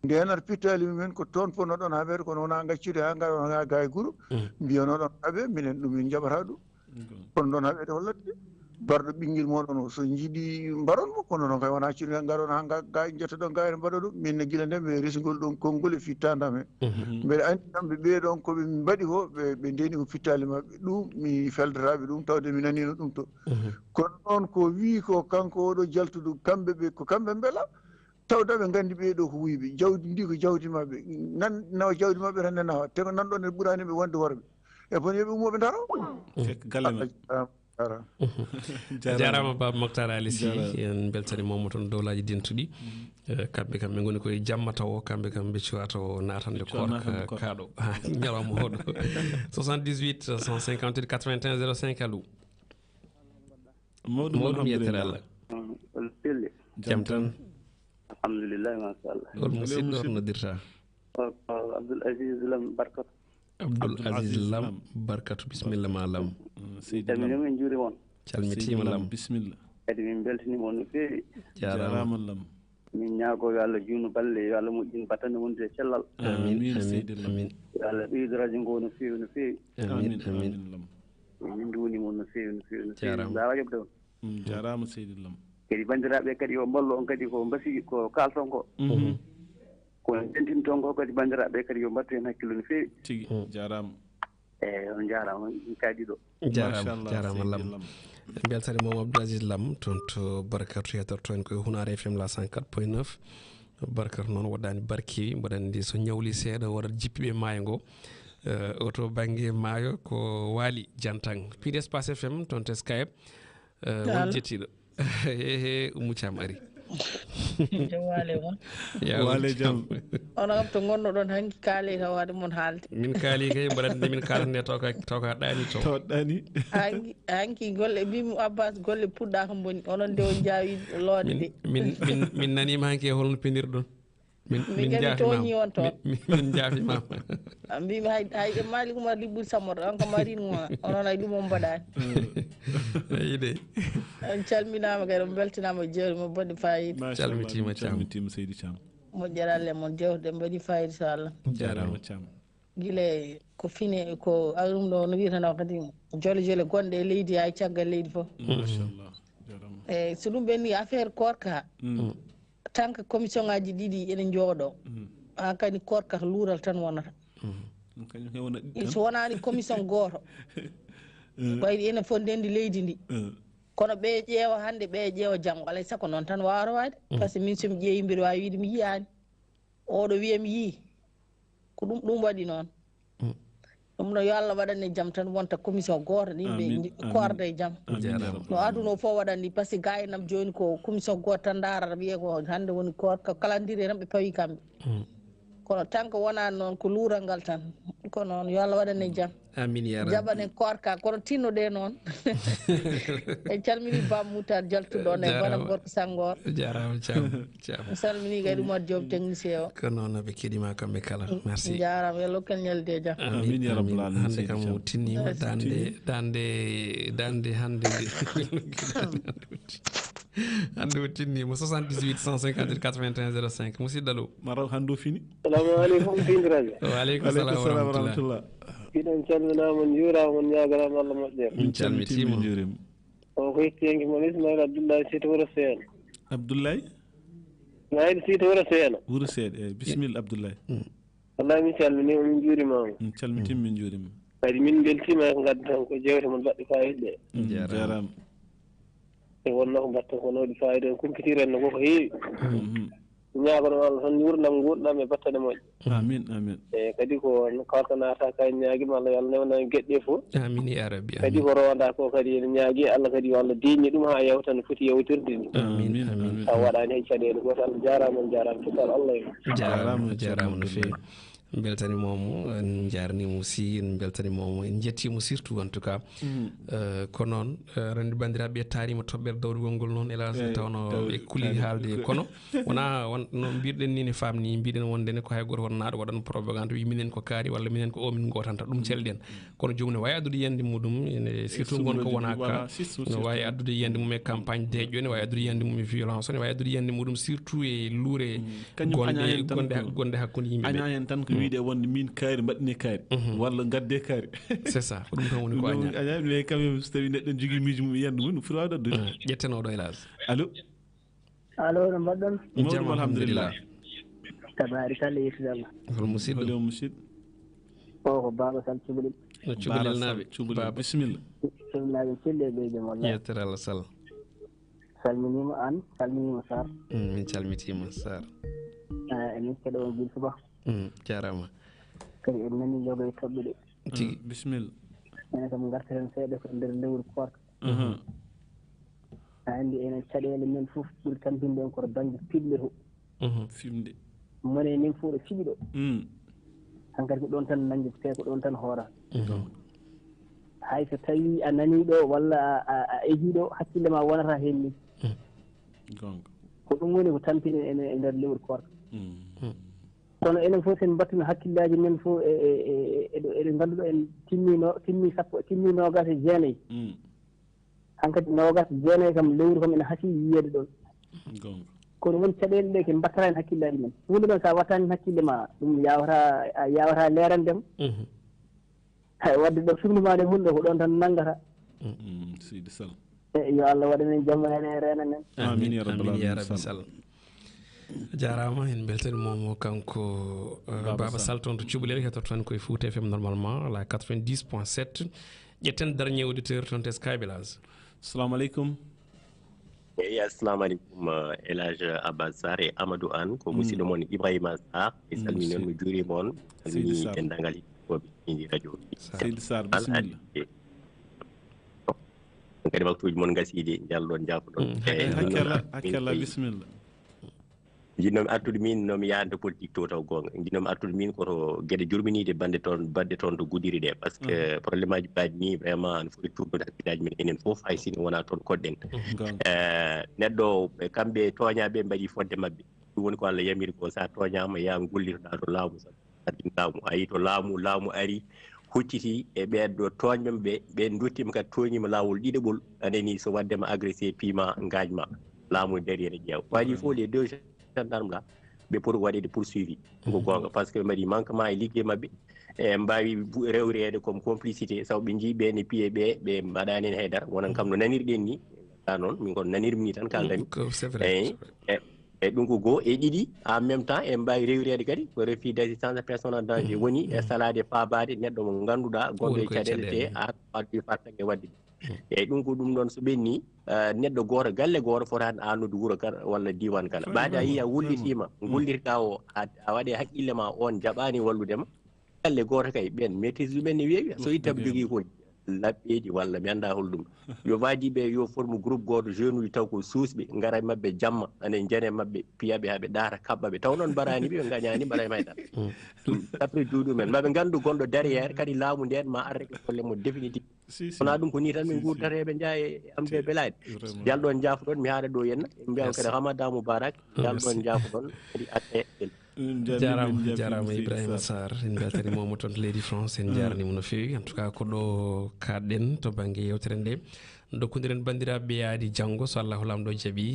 ndenata pittali mumen ko toon fonno ɗon haɓede kono wona gaccide ha gaɗon ha ga e guuro mbiyanoɗon haɓe minen ɗum min jaɓata ɗum kono ɗon haɓede ko ladde barɗo ɓinguel moɗon o so jiiɗi mbaronmo kono noon kay wona ciri gaɗon ha ga jettoɗon gayre mbaɗa ɗum minne guila nde ɓe resgol ɗon konngol e fittandam he mbeɗa andi kamɓe ɓeeɗon koɓe mbaɗi ko ɓe ndeni ko fittali mabɓe ɗum mi feldataɓe ɗum tawde mi nanino ɗum to kono noon ko wi ko kanko oɗo jaltuɗo kamɓe ɓe ko kamɓe beela tawde ɓe gandi ɓeeɗo ko wuyɓe jawdi ndi ko jawdi mabɓe nawa jawdi mabɓe tan ne nawa te ko nanɗon e ɓuuraniɓe wonde worɓe e bon yoɓe umoɓe daro galle ma jarama baba Moctar Ali Sy en beltanimamo toon dowlaji dentuɗi kamɓe kam ɓe goni koye jamma taw kamɓe kam ɓe cuwata o natande korka kaɗo ñalawma oɗo 78 158 81 05 allo mawɗum yettere Allah jam tan alhamdulillah machallah hol musidɗo to noddirta Abdoul Aziz Lam Barkatu Abdoul Aziz Lam Barkatu bisimilla ma Lam calminima en juuri moon calmitima Lam bisimilla kadi min beltanima on no feewi jarama Lam min ñaago yo Allah juutno balle yo Allah moƴƴin batande wonde e cellal amin amin yo Allah ɓeydo radio ngo no feewi no feewi amin amin Lam min duunima on no feewi no feewi no feewi mbawa ƴeɓde on jarama seydi Lam kadi bandiraɓe kadi yo ballo on kadi ko mbasi ko kalton ko ko tentinton ko kadi bandiraɓe kadi yo mbattu hen hakkille no feewi tigi jarama on jarama kadi ɗo jarama lam beltani mom Abdou Aziz Lam toon to barkatu hetorto en koye Hunare FM la 104.9 barkatu noon waɗani barkewi mbaɗa andi so ñawli seeɗa waɗat jippiɓe maayo ngo oto banggue maayo ko waali jantang Piindi Espace FM toon to Skype won jettiɗo he Oumou Thiam ari jam waale mon waale jam ono kam to gonnoɗon hanki kaali tawade mon haalde min kaali kay mbaɗande min kalande tawka ɗani to ɗani hanki golle mbimi Abbas golle puɗɗa ko boni onon de on jaawi loode de min nanima hanki e holno pinirɗon min toñi on toon min jaafimama mbimi hay Malick Oumar Libbul Samoro on ko marine mo onon ay ɗum on mbaɗani eyide on calminama kadi on beltanama jewte mo mbaɗi fayida calmitima Seydi Thiam moƴƴeralle mon jewte mbaɗi fayida inchallah jarama Thiam guila ko fine ko ɗum ɗo no wiyatano kadi jole jole gonɗe e leydi hay caggal leydi fof machallah eyyi so ɗum ɓenni affaire korka tant que commission ngaji ɗiɗi ene jooɗo ha kadi korka to luural tan wonata so wonani commission goto ɓayde enen fof ndendi leydi ndi kono ɓe ƴeewa hande ɓe ƴeewa janggo alay saago noon tan wawata wade par ce que min somi ƴeewi mbiɗa wawi wiide mi yiyani oɗo wiya mi yii ko ɗum waɗi noon ɗum no yo Allah waɗanne jaam tan wonta commission goto yimɓe korda e jaam no aduna o fof waɗanni par ce que ga enam joni ko commission goto tan darata wiye ko hande woni korka kalandiri tan ɓe pawi kamɓe kono tant que wonani noon ko luural ngal tan ko noon yo Allah waɗanne jaam amin ya rabbi jaɓanen korka kono tinnoɗe noon en calmini Bam Moutar jaltuɗo on e bonam gorko Sangor jarama Thiam mi salmini kadi Oumar Diop technicien o ko noon ɓe keɗima kamɓe kala merci jarama yo lokkel ñalde jaam amin ya rabbal alamin hande kam o tinnima dande hande hande o tinnima 78 158 81 05 musidɗo lo maraw hande o fini salamu aleykum findiraɓe waaleykum salam wa rahmatullah kiɗon calminama on juurama on ñagarama Allah moƴƴere min calmitima jurima o ko yettiyanke mon Ismaïla Abdoullahi Sita Wuro Seena Abdoulaye Ismaïla Sita Wuro Seena Wuro Seeɗa eyyi bisimilla Abdoulaye wallahi min calminima min juurimama min calmitima min juurima kadi min beltima e ko gadda tan ko jewte mon mbaɗɗi fayida ɗe jarama e wonno ko mbatta ko nawɗi fayida en kumpitiren no koko heewi ñaagono Allah tan wurnam nguurɗam e battane moƴƴe amin amin e kadi ko kalko naata kay ñaaguima Allah yo Allah newna gueɗɗe fof amin ya rabbi kadi ko ronda ko kadi ene ñaagui Allah kadi yo Allah deññi ɗum ha yewta no foti yewtirde ni amin amin taw waɗani hay caɗele goto Allah jarama on jarama cokal Allah jarama no fewi beltanimomo en jarnimo si en beltanimomo en jettimo surtout en tout cas ko noon rende bandiraɓe tarima toɓɓere dawrugol ngol noon hélas tawno ɓe kuuli haalde kono wona no mbirɗen ni ne famni mbiɗen wondene ko hay goto wonnaɗo waɗan propagande wi minen ko kaari walla minen ko o min gotanta ɗum celɗen kono jomum ne wawi addude yiyande muɗum ene surtout gonko wona ka ne wawi addude yiyande mum e campagne deƴƴo ne wawi addude yiyande mum e violence ne wawi addude yiyande muɗum surtout e luure gonɗe hakkude yimɓeɓe wiide wonde min kaari mbaɗine kaari walla gadde kaari c'est ça ko ɗum tan woni ko aña mais quand même so tawi neɗɗo jogui miijo mum yiyande mum foti wawde addude ƴettenoɗo hélas allo no mbaɗɗon mawɗum alhamdulillah tabarikalla yettudallah hol musidɗo hol musidɗo o ko Baba Sall Cubalel no Cubalel naaɓe Cubalel bisimilla cubalnaɓe celle ɓe jam wallahi yettere Allah Sall salminima an salminima Sar min calmitima Sar emin keɗo on guil suba jarama kadi en nani jogo e toɓɓe ɗe tigi bisimilla ene kam gartiren seeɗa ko nder lewru korka a andi enen caɗele men fof ɓuuri tampinde en koto banggue piɗɗe to fimde mone nin fof ɗo fiɗi ɗo hankkadi ko ɗon tan nanggue te ko ɗon tan hoora hay so tawi a nani ɗo walla a eji ɗo hakkille ma wonata hen ni ko ɗum woni ko tampine en e nder lewru korka kono enen fof sen mbattino hakkillaji men fof eɗe ngannduɗo en timmi nogas e jeenayyi hankkadi nogas jeenayyi kam lewru kam ene haasi yiyede ɗon kono won caɗele ɗe ke mbattata hen hakkillaji men hunde ɗon sa wattani hakkille ma ɗum yawata lerandema hay wadde ɗo fimnumade hunde ko ɗon tan nanggata seydi Sall yo Allah waɗanen jamma hen e rena men amin ya rabbi Sall jarama en beltani momo kanko Baba Sall toon to Cubalel heto tan koye Fouta FM normalement la 90.7 ƴetten dernier auditeur toon tes Kaybelage. Assalamu alaikum. Assalamu alaikum Elage Abbas Sarr e Amadou Anne ko musidɗo mon Ibrahima Sarr e salmini on mi juurima on salmini dendagal heɗitoɓe Piindi radio Seydi Sarr bisimilla kadi waktuji mon gasidi jalɗon jafoɗon hakkella bisimilla jinnomi artude min nomi yahde politique to taw gonga jinnomi artude min koto gueɗe jurminide badde toon to Goudiri ɗe par ce que probléme aji mbaɗi ni vraiment ne foti tournude hakkillaji men enen fof hay sino wona toon koɗɗen neɗɗo kamɓe toñaɓe mbaɗi fodde mabɓe ɗum woni ko Allah yamiri ko sa toñama ya gollitoɗa to laamu laamu a yi to laamu ari hucciti e ɓeɗɗo toñɓeɓe ɓe duttima kadi toñima lawol ɗiɗaɓol anani so waddema agressé pima gajma laamu derriére ƴeew waɗi fof les deux gendarme là ɓe pour waɗede poursuivi ko gonga par ce que ɓe mbaɗi manquement e ligguey mabɓe e mbawi rewrede comme complicité saw ɓe jii ɓe ne piye ɓe mbaɗani hen haydara wonan kam no nanirɗen ni ta noon min kon nanirmi ni tan kaldami e ɗum ko goho e ɗiɗi en même temps e mbawi rewrede kadi ko refus d' assistance à personne en danger woni e salade fabade neɗɗo mo ganduɗa gonɗo e caɗele te a waɗi fartangue wadde eyyi ɗum ko ɗum ɗon so ɓenni neɗɗo goto galle goto fotani annude wuuro kala walla diwan kala mbaɗi a yi a wullitima gullirta o a waɗe haqqille ma on jaɓani walludema galle goto kay ɓen maîtrise ɗumen ne weewi so ittama jogui ko labbeji walla mi anda holɗum yo wajiɓe yo forme groupe goto jeune uji taw ko suusɓe gara mabɓe jamma ane jene mabɓe piyaɓe haɓe ɗaata kabɓaɓe taw noon mbarani ɓe gañani mbaɗa mayɗa après duuɗumen maɓe gandu gonɗo derriére kadi laamu nden ma arreke golle mo définitive wona ɗum ko ni tan min gurtateɓe jaa e amde belayde jalɗon jaafoɗon mi haɗa ɗo henna mbiyam kadi Ramadan Moubarak jalɗon jaafoɗon kadi atte jarama Ibrahima Sarr en beltanimomo toon to leydi France en jarnimo no fewi en tout cas ko ɗo kaɗɗen to banggue yewtere nde dokkodiren bandiraɓe yaadi janggo so Allahu lamɗo jaaɓi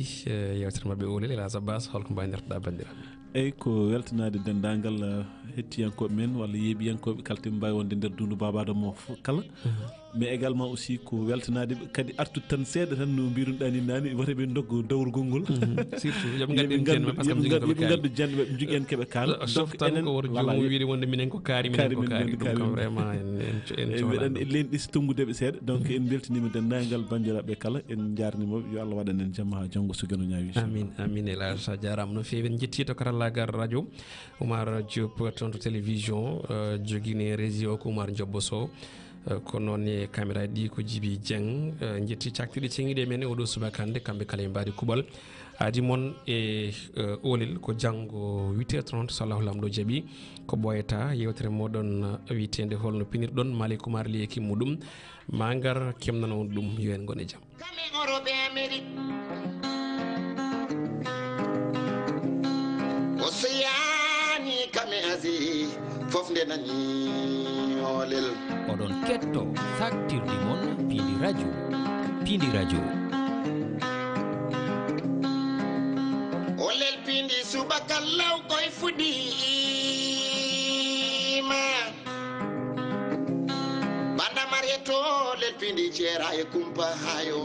yewtere mabɓe Olel Elage Abbas holko mbanirtoɗa bandiraɓe eyyi ko weltanade dendagal hettiyankoɓe men walla yeeɓiyankoɓe kala te mbawi wonde nder dundu babadamo kala mais également aussi ko weltanade kadi artude tan seeɗa tan no mbiruɗani nani woteɓe doggo dawrugol ngol surtout yoɓe gaddu jande ɓe jogui en keeɓe kaala sauf tan ko wor jomum wiide wonde minen ko kaari minen ko kaari ɗum kam vraiment en mbiɗen len ɗisi tongudeɓe seeɗa donc en beltanima dendagal bandiraɓe kala en jarnimoɓe yo Allah waɗan en jamma ha janggo so gueno ñawi amin Elage a jarama no fewi en jetti to karallagal radio Oumar Diop toon to télévision joguine régie o ko Oumar Diobbo Sow ko noon e caméra ɗi ko Djibi Dieng jetti caktiɗe cengiɗe men oɗo subaka hande kamɓe kala e mbaɗi kuɓal adi moon e Olel ko janggo 8h30 so Allahu lamɗo jaaɓi ko ɓoyata yewtere moɗon witede holno pinirɗon Malick Oumar Ly ekip muɗum ma gar kemnano on ɗum yo en gon e jaam o seyani kame asi fof nde nani Olel oɗon ketto saktirɗi mon Piindi radio Olel Piindi subaka law koye fuɗɗima banda mariéto Olel Piindi ceera e kumpa hayo